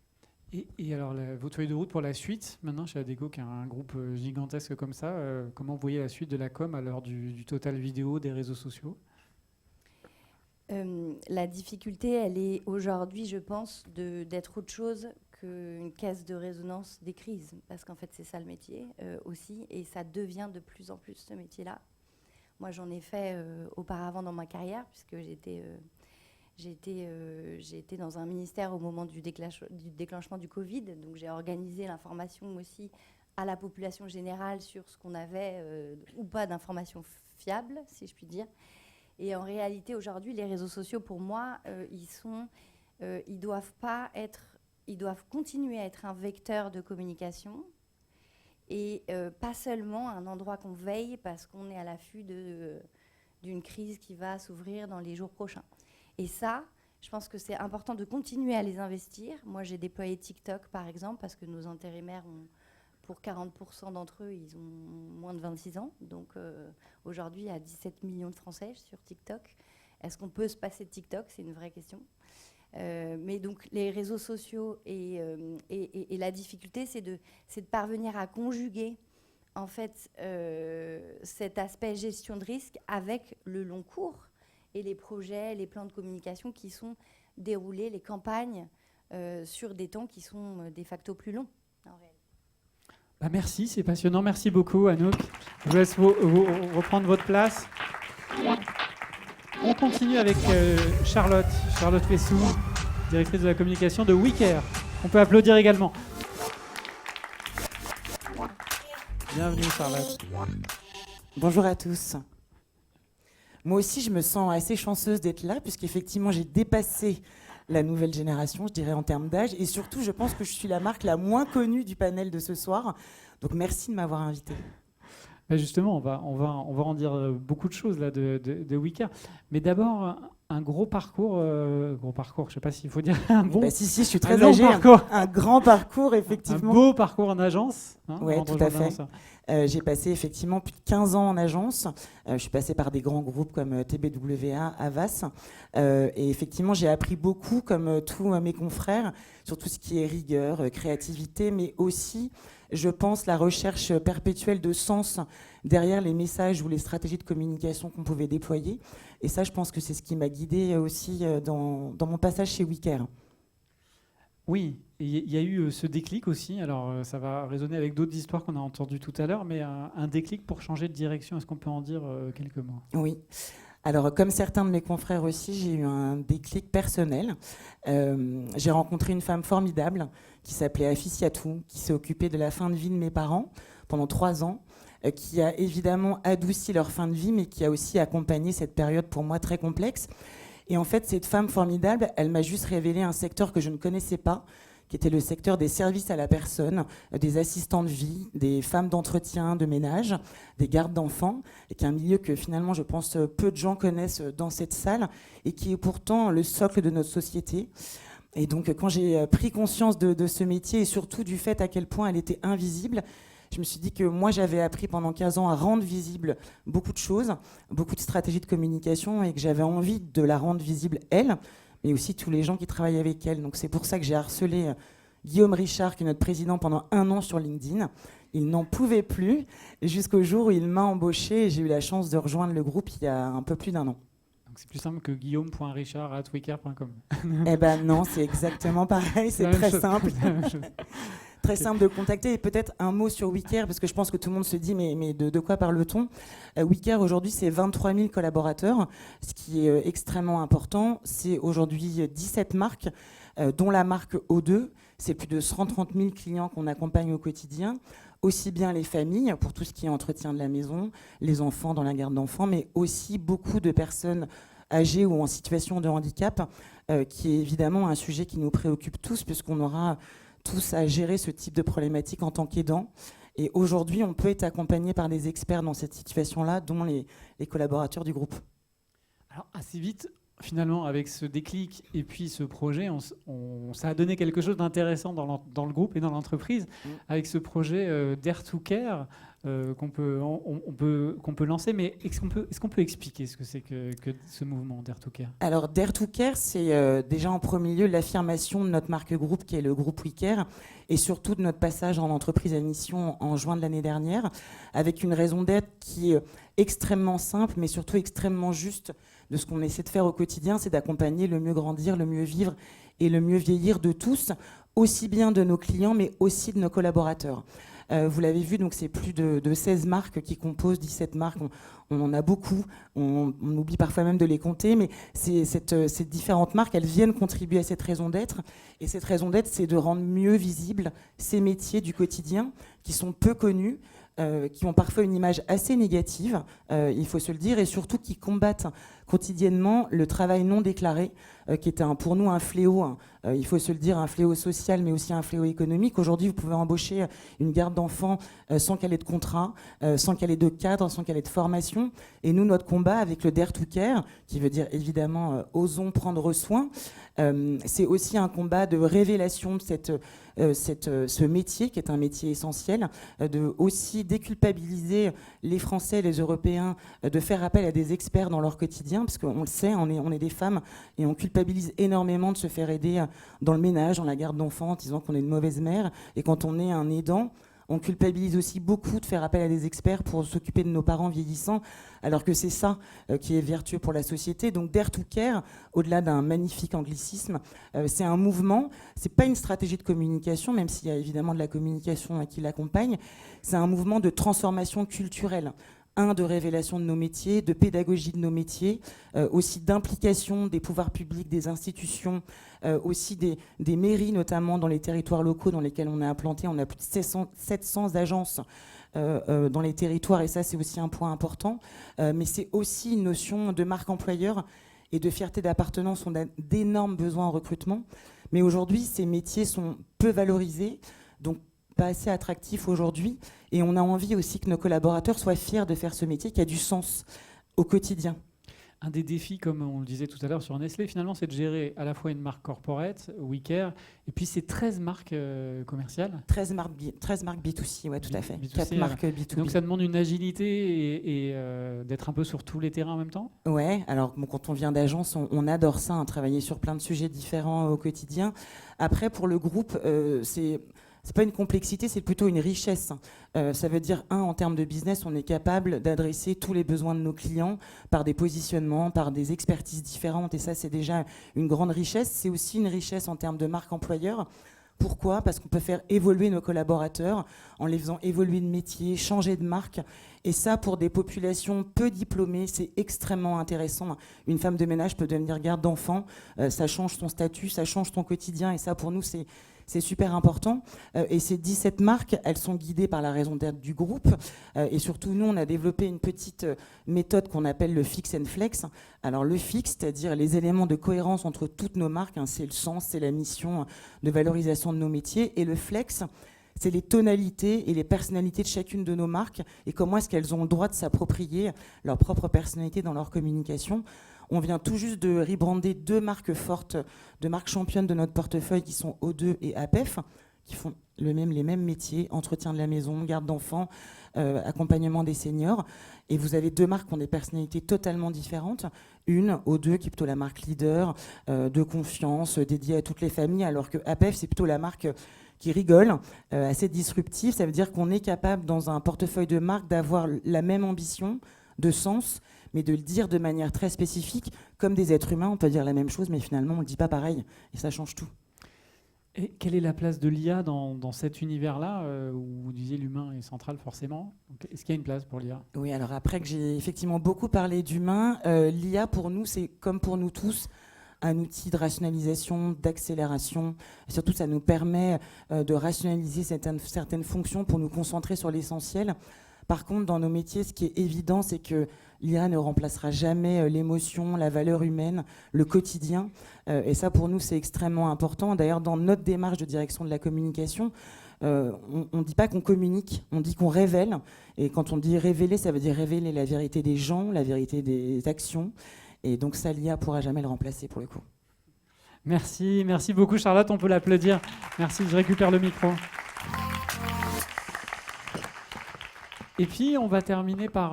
Et alors, votre feuille de route pour la suite, maintenant, chez Adecco, qui est un groupe gigantesque comme ça, comment vous voyez la suite de la com à l'heure du total vidéo, des réseaux sociaux ? La difficulté, elle est aujourd'hui, je pense, d'être autre chose qu'une caisse de résonance des crises. Parce qu'en fait, c'est ça le métier aussi. Et ça devient de plus en plus ce métier-là. Moi, j'en ai fait auparavant dans ma carrière, puisque j'ai été dans un ministère au moment du déclenchement du Covid. Donc, j'ai organisé l'information aussi à la population générale sur ce qu'on avait ou pas d'informations fiables, si je puis dire. Et en réalité, aujourd'hui, les réseaux sociaux, pour moi, ils doivent continuer à être un vecteur de communication et pas seulement un endroit qu'on veille parce qu'on est à l'affût d'une crise qui va s'ouvrir dans les jours prochains. Et ça, je pense que c'est important de continuer à les investir. Moi, j'ai déployé TikTok, par exemple, parce que nos intérimaires pour 40% d'entre eux, ils ont moins de 26 ans. Donc aujourd'hui, il y a 17 millions de Français sur TikTok. Est-ce qu'on peut se passer de TikTok? C'est une vraie question. Mais donc les réseaux sociaux et la difficulté, c'est de parvenir à conjuguer en fait cet aspect gestion de risque avec le long cours et les projets, les plans de communication qui sont déroulés, les campagnes sur des temps qui sont de facto plus longs en réalité. Bah merci, c'est passionnant. Merci beaucoup, Anouk. Je vous laisse vous reprendre votre place. On continue avec Charlotte Pessou, directrice de la communication de WeCare. On peut applaudir également. Bienvenue, Charlotte. Bonjour à tous. Moi aussi, je me sens assez chanceuse d'être là, puisqu'effectivement, j'ai dépassé la nouvelle génération, je dirais, en termes d'âge. Et surtout, je pense que je suis la marque la moins connue du panel de ce soir. Donc, merci de m'avoir invitée. Justement, on va en dire beaucoup de choses là de WeCare. Mais d'abord, un gros parcours, je ne sais pas s'il faut dire un bon. Si, je suis très âgée. Un grand parcours, effectivement. Un beau parcours en agence. Oui, tout à fait. J'ai passé effectivement plus de 15 ans en agence. Je suis passée par des grands groupes comme TBWA, Havas. Et effectivement, j'ai appris beaucoup, comme tous mes confrères, sur tout ce qui est rigueur, créativité, mais aussi, je pense, la recherche perpétuelle de sens derrière les messages ou les stratégies de communication qu'on pouvait déployer. Et ça, je pense que c'est ce qui m'a guidée aussi dans mon passage chez WeCare. Oui, il y a eu ce déclic aussi. Alors, ça va résonner avec d'autres histoires qu'on a entendues tout à l'heure, mais un déclic pour changer de direction. Est-ce qu'on peut en dire quelques mots? Oui. Alors, comme certains de mes confrères aussi, j'ai eu un déclic personnel. J'ai rencontré une femme formidable qui s'appelait Afisiatou, qui s'est occupée de la fin de vie de mes parents pendant 3 ans, qui a évidemment adouci leur fin de vie, mais qui a aussi accompagné cette période pour moi très complexe. Et en fait, cette femme formidable, elle m'a juste révélé un secteur que je ne connaissais pas, qui était le secteur des services à la personne, des assistants de vie, des femmes d'entretien, de ménage, des gardes d'enfants, et qui est un milieu que finalement, je pense, peu de gens connaissent dans cette salle, et qui est pourtant le socle de notre société. Et donc, quand j'ai pris conscience de ce métier, et surtout du fait à quel point elle était invisible, je me suis dit que moi, j'avais appris pendant 15 ans à rendre visible beaucoup de choses, beaucoup de stratégies de communication, et que j'avais envie de la rendre visible, elle, mais aussi tous les gens qui travaillent avec elle. Donc c'est pour ça que j'ai harcelé Guillaume Richard, qui est notre président, pendant 1 an sur LinkedIn. Il n'en pouvait plus, jusqu'au jour où il m'a embauché, et j'ai eu la chance de rejoindre le groupe il y a un peu plus d'1 an. Donc c'est plus simple que guillaume.richard@wecare.com. Eh ben non, c'est exactement pareil, c'est très simple. Très simple de contacter. Et peut-être un mot sur WeCare, parce que je pense que tout le monde se dit mais de quoi parle-t-on? WeCare aujourd'hui, c'est 23 000 collaborateurs, ce qui est extrêmement important. C'est aujourd'hui 17 marques, dont la marque O2. C'est plus de 130 000 clients qu'on accompagne au quotidien, aussi bien les familles pour tout ce qui est entretien de la maison, les enfants dans la garde d'enfants, mais aussi beaucoup de personnes âgées ou en situation de handicap, qui est évidemment un sujet qui nous préoccupe tous, puisqu'on aura tous à gérer ce type de problématique en tant qu'aidant. Et aujourd'hui, on peut être accompagné par des experts dans cette situation-là, dont les collaborateurs du groupe. Alors, assez vite, finalement, avec ce déclic et puis ce projet, ça a donné quelque chose d'intéressant dans le groupe et dans l'entreprise, avec ce projet Dare to Care qu'on peut lancer. Mais est-ce qu'on peut expliquer ce que c'est que ce mouvement Dare to Care? Alors, Dare to Care, c'est déjà en premier lieu l'affirmation de notre marque groupe, qui est le groupe WeCare, et surtout de notre passage en entreprise à mission en juin de l'année dernière, avec une raison d'être qui est extrêmement simple, mais surtout extrêmement juste de ce qu'on essaie de faire au quotidien, c'est d'accompagner le mieux grandir, le mieux vivre et le mieux vieillir de tous, aussi bien de nos clients, mais aussi de nos collaborateurs. Vous l'avez vu, donc c'est plus de 16 marques qui composent 17 marques. On en a beaucoup, on oublie parfois même de les compter, mais ces différentes marques, elles viennent contribuer à cette raison d'être. Et cette raison d'être, c'est de rendre mieux visibles ces métiers du quotidien qui sont peu connus, qui ont parfois une image assez négative, il faut se le dire, et surtout qui combattent quotidiennement le travail non déclaré, qui est pour nous un fléau, hein. Il faut se le dire, un fléau social, mais aussi un fléau économique. Aujourd'hui, vous pouvez embaucher une garde d'enfants sans qu'elle ait de contrat, sans qu'elle ait de cadre, sans qu'elle ait de formation. Et nous, notre combat avec le Dare to Care, qui veut dire évidemment osons prendre soin, c'est aussi un combat de révélation de ce métier, qui est un métier essentiel, de aussi déculpabiliser les Français, les Européens, de faire appel à des experts dans leur quotidien, parce qu'on le sait, on est des femmes et on culpabilise énormément de se faire aider dans le ménage, dans la garde d'enfants, en disant qu'on est une mauvaise mère. Et quand on est un aidant, on culpabilise aussi beaucoup de faire appel à des experts pour s'occuper de nos parents vieillissants, alors que c'est ça qui est vertueux pour la société. Donc Dare to Care, au-delà d'un magnifique anglicisme, c'est un mouvement, c'est pas une stratégie de communication, même s'il y a évidemment de la communication qui l'accompagne, c'est un mouvement de transformation culturelle. De révélation de nos métiers, de pédagogie de nos métiers, aussi d'implication des pouvoirs publics, des institutions, aussi des mairies, notamment dans les territoires locaux dans lesquels on est implanté. On a plus de 700 agences dans les territoires, et ça, c'est aussi un point important. Mais c'est aussi une notion de marque employeur et de fierté d'appartenance. On a d'énormes besoins en recrutement. Mais aujourd'hui, ces métiers sont peu valorisés, donc pas assez attractifs aujourd'hui, et on a envie aussi que nos collaborateurs soient fiers de faire ce métier qui a du sens au quotidien. Un des défis, comme on le disait tout à l'heure sur Nestlé, finalement, c'est de gérer à la fois une marque corporate, WeCare, et puis ces 13 marques commerciales. 13 marques B2C, ouais, tout à fait. B2C, 4 marques B2B. Donc ça demande une agilité et d'être un peu sur tous les terrains en même temps. Ouais, alors bon, quand on vient d'agence, on adore ça, hein, travailler sur plein de sujets différents au quotidien. Après, pour le groupe, c'est pas une complexité, c'est plutôt une richesse. Ça veut dire, en termes de business, on est capable d'adresser tous les besoins de nos clients par des positionnements, par des expertises différentes. Et ça, c'est déjà une grande richesse. C'est aussi une richesse en termes de marque employeur. Pourquoi ? Parce qu'on peut faire évoluer nos collaborateurs en les faisant évoluer de métier, changer de marque. Et ça, pour des populations peu diplômées, c'est extrêmement intéressant. Une femme de ménage peut devenir garde d'enfants. Ça change son statut, ça change ton quotidien. Et ça, pour nous, c'est super important. Et ces 17 marques, elles sont guidées par la raison d'être du groupe. Et surtout, nous, on a développé une petite méthode qu'on appelle le fix and flex. Alors, le fixe, c'est-à-dire les éléments de cohérence entre toutes nos marques, hein, c'est le sens, c'est la mission de valorisation de nos métiers. Et le flex, c'est les tonalités et les personnalités de chacune de nos marques et comment est-ce qu'elles ont le droit de s'approprier leur propre personnalité dans leur communication. On vient tout juste de rebrander 2 marques fortes, 2 marques championnes de notre portefeuille qui sont O2 et APEF, qui font les mêmes métiers, entretien de la maison, garde d'enfants, accompagnement des seniors. Et vous avez 2 marques qui ont des personnalités totalement différentes. Une, O2, qui est plutôt la marque leader, de confiance, dédiée à toutes les familles, alors que APEF, c'est plutôt la marque qui rigole, assez disruptive. Ça veut dire qu'on est capable, dans un portefeuille de marques, d'avoir la même ambition, de sens, mais de le dire de manière très spécifique. Comme des êtres humains, on peut dire la même chose, mais finalement, on ne le dit pas pareil. Et ça change tout. Et quelle est la place de l'IA dans cet univers-là, où vous disiez l'humain est central forcément ? Est-ce qu'il y a une place pour l'IA ? Oui, alors après que j'ai effectivement beaucoup parlé d'humain, l'IA pour nous, c'est comme pour nous tous, un outil de rationalisation, d'accélération. Et surtout, ça nous permet de rationaliser certaines fonctions pour nous concentrer sur l'essentiel. Par contre, dans nos métiers, ce qui est évident, c'est que l'IA ne remplacera jamais l'émotion, la valeur humaine, le quotidien. Et ça, pour nous, c'est extrêmement important. D'ailleurs, dans notre démarche de direction de la communication, on ne dit pas qu'on communique, on dit qu'on révèle. Et quand on dit révéler, ça veut dire révéler la vérité des gens, la vérité des actions. Et donc ça, l'IA ne pourra jamais le remplacer pour le coup. Merci beaucoup Charlotte, on peut l'applaudir. Merci, je récupère le micro. Et puis on va terminer par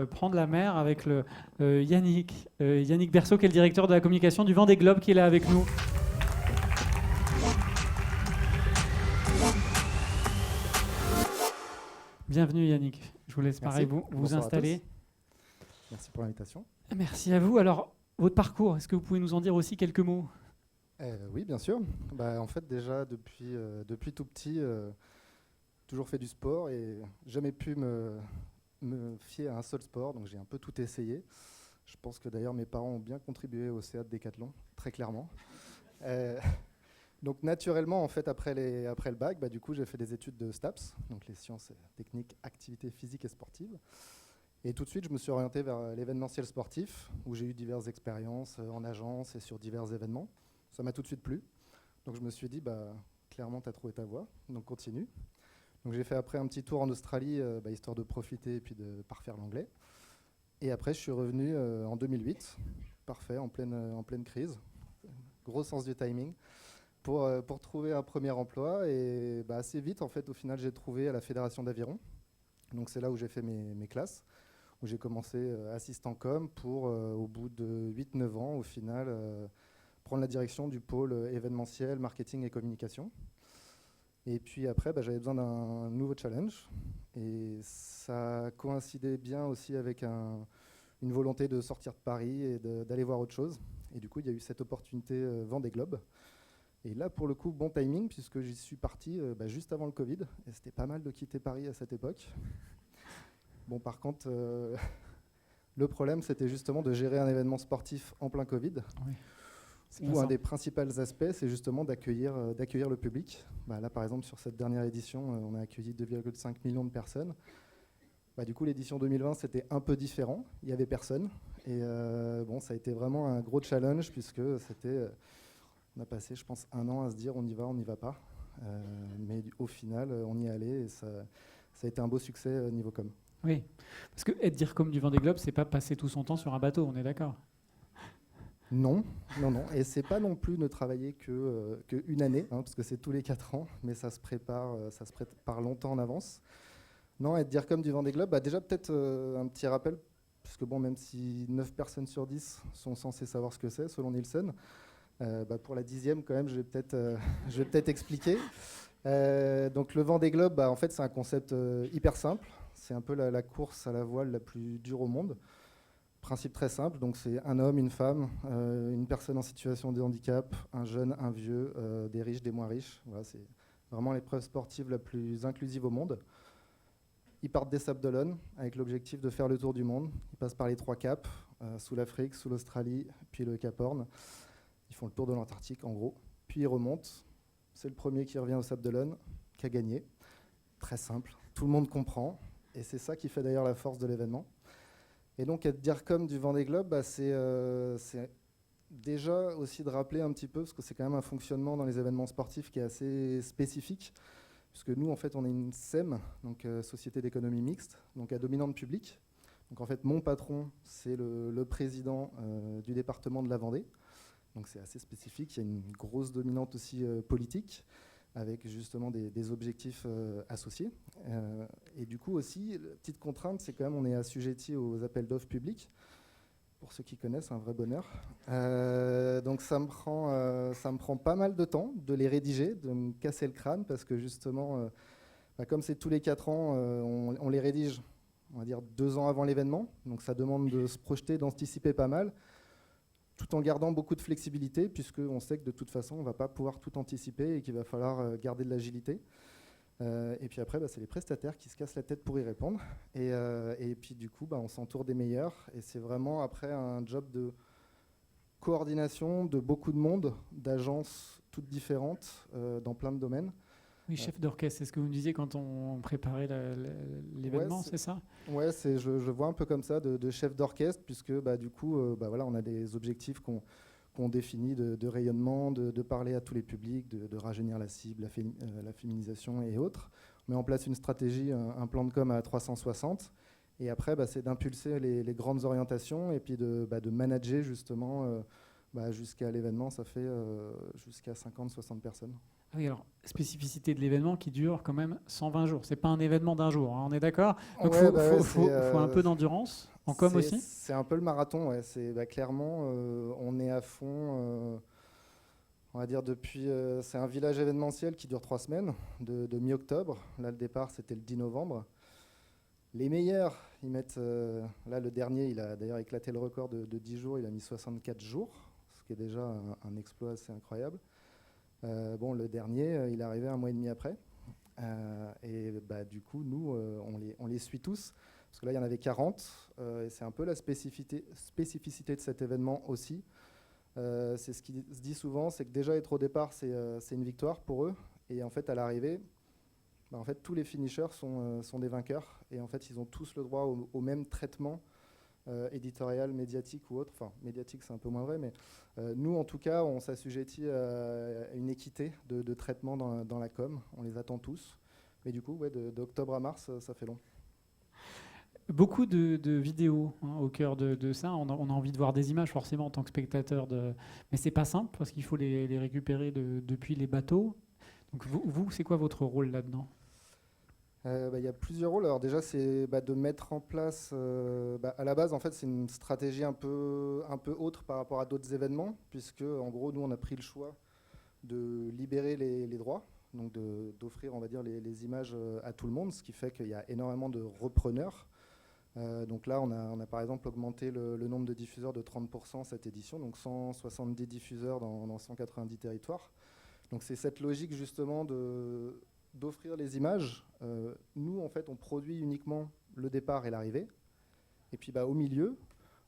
prendre la mer avec Yannick Berceau, qui est le directeur de la communication du Vendée Globe, qui est là avec nous. Bienvenue Yannick, je vous laisse pareil vous installer. Merci pour l'invitation. Merci à vous. Alors, votre parcours, est-ce que vous pouvez nous en dire aussi quelques mots ? Oui, bien sûr. En fait, déjà, depuis tout petit, toujours fait du sport et jamais pu me fier à un seul sport, donc j'ai un peu tout essayé. Je pense que d'ailleurs mes parents ont bien contribué au CA de Décathlon, très clairement. Donc naturellement, en fait, après le bac, du coup, j'ai fait des études de STAPS, donc les sciences techniques, activités physiques et sportives. Et tout de suite, je me suis orienté vers l'événementiel sportif, où j'ai eu diverses expériences en agence et sur divers événements. Ça m'a tout de suite plu. Donc je me suis dit, clairement, tu as trouvé ta voie, donc continue. Donc j'ai fait après un petit tour en Australie, histoire de profiter et puis de parfaire l'anglais. Et après, je suis revenu en 2008, parfait, en pleine crise, gros sens du timing, pour trouver un premier emploi. Et assez vite, en fait, au final, j'ai trouvé à la Fédération d'Aviron. Donc c'est là où j'ai fait mes classes, où j'ai commencé assistant com pour, au bout de 8-9 ans, au final, prendre la direction du pôle événementiel, marketing et communication. Et puis après, j'avais besoin d'un nouveau challenge. Et ça coïncidait bien aussi avec une volonté de sortir de Paris et d'aller voir autre chose. Et du coup, il y a eu cette opportunité Vendée Globe. Et là, pour le coup, bon timing, puisque j'y suis parti juste avant le Covid. Et c'était pas mal de quitter Paris à cette époque. Bon, par contre, le problème, c'était justement de gérer un événement sportif en plein Covid. Oui. Où un des principaux aspects, c'est justement d'accueillir le public. Là, par exemple, sur cette dernière édition, on a accueilli 2,5 millions de personnes. Du coup, l'édition 2020, c'était un peu différent. Il n'y avait personne. Et ça a été vraiment un gros challenge, puisque on a passé, je pense, 1 an à se dire on y va pas. Mais au final, on y est allé et ça a été un beau succès niveau com. Oui, parce que être DIRCOM du Vendée Globe, c'est pas passer tout son temps sur un bateau, on est d'accord? Non. Et c'est pas non plus ne travailler que une année, parce que c'est tous les 4 ans, mais ça se prépare longtemps en avance. Non, être DIRCOM du Vendée Globe, déjà peut-être un petit rappel, parce que même si 9 personnes sur 10 sont censées savoir ce que c'est, selon Nielsen, pour la 10e quand même, je vais peut-être expliquer. Donc le Vendée Globe, en fait, c'est un concept hyper simple. C'est un peu la course à la voile la plus dure au monde. Principe très simple, donc c'est un homme, une femme, une personne en situation de handicap, un jeune, un vieux, des riches, des moins riches. Voilà, c'est vraiment l'épreuve sportive la plus inclusive au monde. Ils partent des Sables d'Olonne avec l'objectif de faire le tour du monde. Ils passent par les 3 caps, sous l'Afrique, sous l'Australie, puis le Cap Horn. Ils font le tour de l'Antarctique en gros, puis ils remontent. C'est le premier qui revient au Sables d'Olonne qui a gagné. Très simple, tout le monde comprend, et c'est ça qui fait d'ailleurs la force de l'événement. Et donc être DIRCOM du Vendée Globe, c'est déjà aussi de rappeler un petit peu, parce que c'est quand même un fonctionnement dans les événements sportifs qui est assez spécifique, puisque nous, en fait, on est une SEM, donc Société d'économie mixte, donc à dominante publique. Donc en fait, mon patron, c'est le président du département de la Vendée. Donc c'est assez spécifique, il y a une grosse dominante aussi politique, avec justement des objectifs associés. Et du coup aussi, la petite contrainte, c'est quand même on est assujetti aux appels d'offres publics. Pour ceux qui connaissent, un vrai bonheur. Donc ça me prend pas mal de temps de les rédiger, de me casser le crâne, parce que justement, comme c'est tous les 4 ans, on les rédige, on va dire 2 ans avant l'événement. Donc ça demande de se projeter, d'anticiper pas mal, tout en gardant beaucoup de flexibilité, puisqu'on sait que de toute façon, on ne va pas pouvoir tout anticiper et qu'il va falloir garder de l'agilité. Et puis après, c'est les prestataires qui se cassent la tête pour y répondre. Et puis du coup, on s'entoure des meilleurs. Et c'est vraiment après un job de coordination de beaucoup de monde, d'agences toutes différentes dans plein de domaines. Oui, chef d'orchestre, c'est ce que vous me disiez quand on préparait l'événement, c'est ça? Ouais, je vois un peu comme ça, de chef d'orchestre, puisque du coup, on a des objectifs qu'on définit de rayonnement, de parler à tous les publics, de rajeunir la cible, la féminisation et autres. On met en place une stratégie, un plan de com à 360. Et après, c'est d'impulser les grandes orientations et puis de manager justement jusqu'à l'événement. Ça fait jusqu'à 50-60 personnes. Ah oui, alors, spécificité de l'événement qui dure quand même 120 jours. C'est pas un événement d'un jour, hein, on est d'accord? Donc il faut un peu d'endurance, en com aussi? C'est un peu le marathon, ouais. Clairement, on est à fond, on va dire depuis... c'est un village événementiel qui dure 3 semaines, de mi-octobre. Là, le départ, c'était le 10 novembre. Les meilleurs, ils mettent... là, le dernier, il a d'ailleurs éclaté le record de 10 jours, il a mis 64 jours, ce qui est déjà un exploit assez incroyable. Le dernier, il est arrivé 1 mois et demi après. Du coup, nous, on les suit tous. Parce que là, il y en avait 40. Et c'est un peu la spécificité de cet événement aussi. C'est ce qui se dit souvent, c'est que déjà être au départ, c'est une victoire pour eux. Et en fait, à l'arrivée, En fait, tous les finishers sont des vainqueurs et en fait, ils ont tous le droit au même traitement éditorial, médiatique ou autre. Enfin, médiatique, c'est un peu moins vrai, mais nous, en tout cas, on s'assujettit à une équité de traitement dans la com. On les attend tous. Mais du coup, ouais, d'octobre à mars, ça fait long. Beaucoup de vidéos au cœur de ça. On a envie de voir des images forcément en tant que spectateur. Mais c'est pas simple parce qu'il faut les récupérer depuis les bateaux. Donc vous, c'est quoi votre rôle là-dedans ? Il y a plusieurs rôles. Alors déjà, c'est de mettre en place... à la base, en fait, c'est une stratégie un peu autre par rapport à d'autres événements, puisque, en gros, nous, on a pris le choix de libérer les droits, donc d'offrir, on va dire, les images à tout le monde, ce qui fait qu'il y a énormément de repreneurs. Donc là, on a par exemple augmenté le nombre de diffuseurs de 30% cette édition, donc 170 diffuseurs dans 190 territoires. Donc c'est cette logique justement d'offrir les images. Nous, en fait, on produit uniquement le départ et l'arrivée. Et puis au milieu,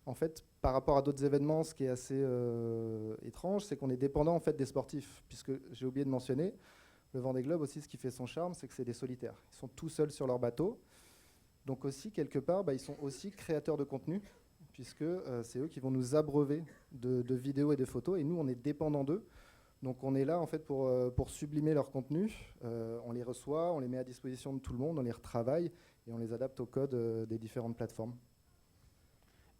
en fait, par rapport à d'autres événements, ce qui est assez étrange, c'est qu'on est dépendant en fait, des sportifs, puisque j'ai oublié de mentionner, le Vendée Globe aussi, ce qui fait son charme, c'est que c'est des solitaires. Ils sont tout seuls sur leur bateau. Donc aussi, quelque part, ils sont aussi créateurs de contenu, puisque c'est eux qui vont nous abreuver de vidéos et de photos, et nous, on est dépendants d'eux. Donc on est là, en fait, pour sublimer leur contenu. On les reçoit, on les met à disposition de tout le monde, on les retravaille, et on les adapte au code des différentes plateformes.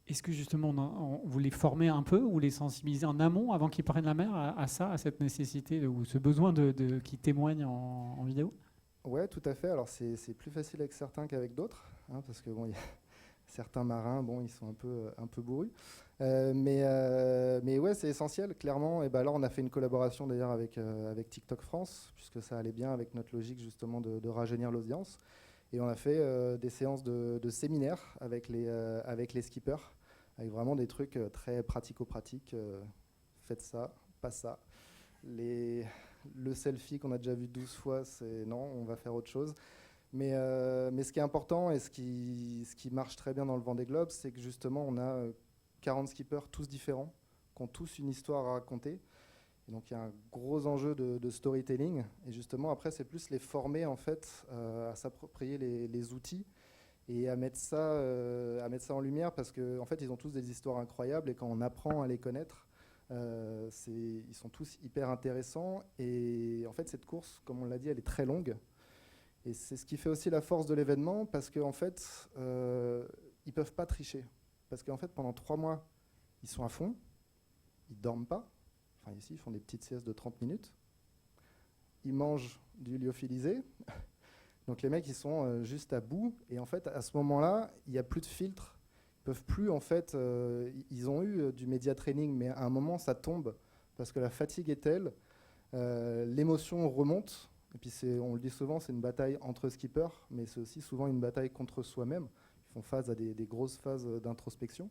Est-ce que justement, vous les formez un peu ou les sensibilisez en amont, avant qu'ils prennent la mer, à ça, à cette nécessité ou ce besoin qui témoigne en vidéo ? Ouais, tout à fait. Alors c'est plus facile avec certains qu'avec d'autres, parce que y a certains marins, ils sont un peu bourrus. Mais ouais, c'est essentiel, clairement. Et là, on a fait une collaboration d'ailleurs avec TikTok France, puisque ça allait bien avec notre logique justement de rajeunir l'audience. Et on a fait des séances de séminaires avec les skippers, avec vraiment des trucs très pratico-pratiques. Faites ça, pas ça. Le selfie qu'on a déjà vu 12 fois, c'est non, on va faire autre chose. Mais ce qui est important et ce qui marche très bien dans le Vendée Globe, c'est que justement, on a 40 skippers, tous différents, qui ont tous une histoire à raconter. Et donc, il y a un gros enjeu de storytelling. Et justement, après, c'est plus les former, en fait, à s'approprier les outils et à mettre ça en lumière, parce qu'en fait, ils ont tous des histoires incroyables. Et quand on apprend à les connaître, ils sont tous hyper intéressants. Et en fait, cette course, comme on l'a dit, elle est très longue. Et c'est ce qui fait aussi la force de l'événement, parce qu'en fait, ils ne peuvent pas tricher. Parce qu'en fait, pendant 3 mois, ils sont à fond, ils ne dorment pas. Enfin, ici, ils font des petites siestes de 30 minutes. Ils mangent du lyophilisé. Donc les mecs, ils sont juste à bout. Et en fait, à ce moment-là, il n'y a plus de filtre. Ils peuvent plus, en fait, ils ont eu du média training, mais à un moment, ça tombe, parce que la fatigue est telle, l'émotion remonte. Et puis, on le dit souvent, c'est une bataille entre skippers, mais c'est aussi souvent une bataille contre soi-même. Ils font face à des grosses phases d'introspection.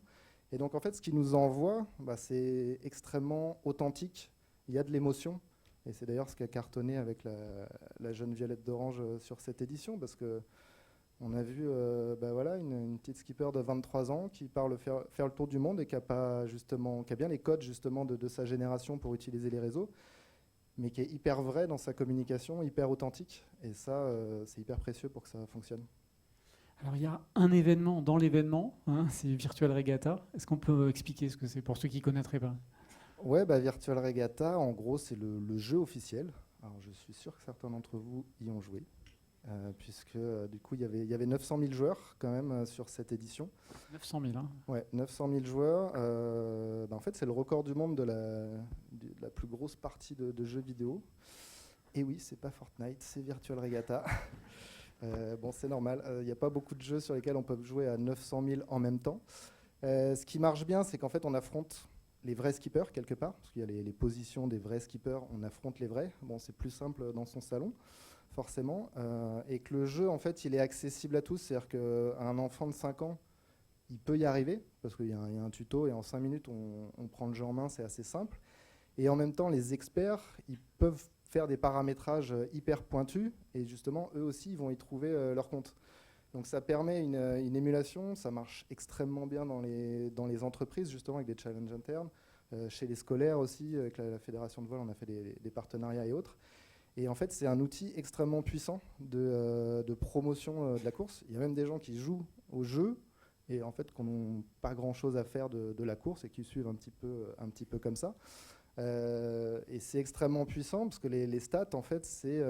Et donc, en fait, ce qu'ils nous envoient, c'est extrêmement authentique. Il y a de l'émotion. Et c'est d'ailleurs ce qui a cartonné avec la jeune Violette d'Orange sur cette édition, parce qu'on a vu une petite skipper de 23 ans qui part faire le tour du monde et qui a bien les codes justement de sa génération pour utiliser les réseaux, mais qui est hyper vrai dans sa communication, hyper authentique. Et ça, c'est hyper précieux pour que ça fonctionne. Alors il y a un événement dans l'événement, c'est Virtual Regatta. Est-ce qu'on peut expliquer ce que c'est pour ceux qui ne connaîtraient pas ? Ouais, Virtual Regatta, en gros, c'est le jeu officiel. Alors je suis sûr que certains d'entre vous y ont joué, puisque du coup, il y avait 900 000 joueurs quand même sur cette édition. 900 000, hein ? Ouais, 900 000 joueurs. En fait, c'est le record du monde de la plus grosse partie de jeux vidéo. Et oui, c'est pas Fortnite, c'est Virtual Regatta. C'est normal. Il n'y a pas beaucoup de jeux sur lesquels on peut jouer à 900 000 en même temps. Ce qui marche bien, c'est qu'en fait, on affronte les vrais skippers quelque part, parce qu'il y a les positions des vrais skippers, on affronte les vrais. C'est plus simple dans son salon, forcément. Et que le jeu, en fait, il est accessible à tous. C'est-à-dire qu'un enfant de 5 ans, il peut y arriver, parce qu'il y a un tuto, et en 5 minutes, on prend le jeu en main, c'est assez simple. Et en même temps, les experts, ils peuvent faire des paramétrages hyper pointus, et justement, eux aussi, ils vont y trouver leur compte. Donc ça permet une émulation, ça marche extrêmement bien dans les entreprises, justement, avec des challenges internes, chez les scolaires aussi, avec la fédération de voile, on a fait des partenariats et autres. Et en fait, c'est un outil extrêmement puissant de promotion de la course. Il y a même des gens qui jouent au jeu et en fait, qui n'ont pas grand-chose à faire de la course et qui suivent un petit peu comme ça. Et c'est extrêmement puissant parce que les stats, en fait, c'est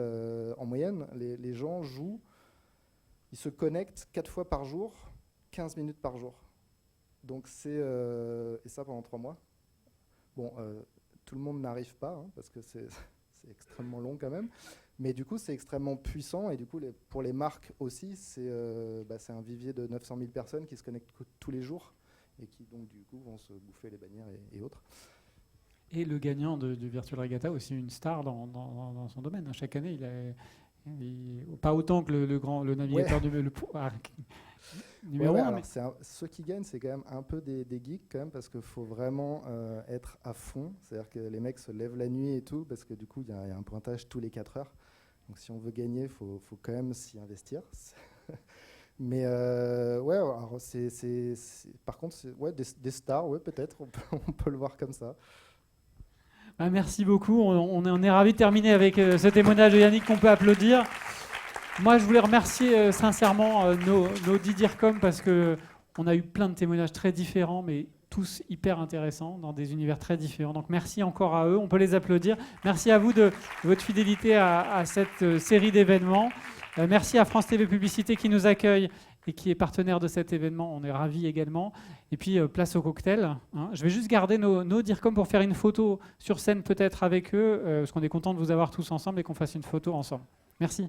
en moyenne, les gens jouent, ils se connectent 4 fois par jour, 15 minutes par jour. Donc et ça pendant 3 mois. Bon, tout le monde n'arrive pas hein, parce que c'est extrêmement long quand même. Mais du coup, c'est extrêmement puissant et du coup, pour les marques aussi, c'est un vivier de 900 000 personnes qui se connectent tous les jours et qui donc du coup vont se bouffer les bannières et autres. Et le gagnant du Virtual Regatta aussi une star dans son domaine. Chaque année, pas autant que le navigateur numéro 1. Mais ceux qui gagnent, c'est quand même un peu des geeks quand même parce qu'il faut vraiment être à fond. C'est-à-dire que les mecs se lèvent la nuit et tout parce que du coup, il y a un pointage tous les 4 heures. Donc si on veut gagner, il faut quand même s'y investir. Mais ouais, alors par contre, des stars, ouais, peut-être, on peut le voir comme ça. Merci beaucoup. On est ravis de terminer avec ce témoignage de Yannick qu'on peut applaudir. Moi, je voulais remercier sincèrement nos 10 DIRCOM parce qu'on a eu plein de témoignages très différents, mais tous hyper intéressants dans des univers très différents. Donc merci encore à eux. On peut les applaudir. Merci à vous de votre fidélité à cette série d'événements. Merci à France TV Publicité qui nous accueille et qui est partenaire de cet événement. On est ravis également. Et puis, place au cocktail. Hein. Je vais juste garder nos DIRCOM pour faire une photo sur scène peut-être avec eux, parce qu'on est content de vous avoir tous ensemble et qu'on fasse une photo ensemble. Merci.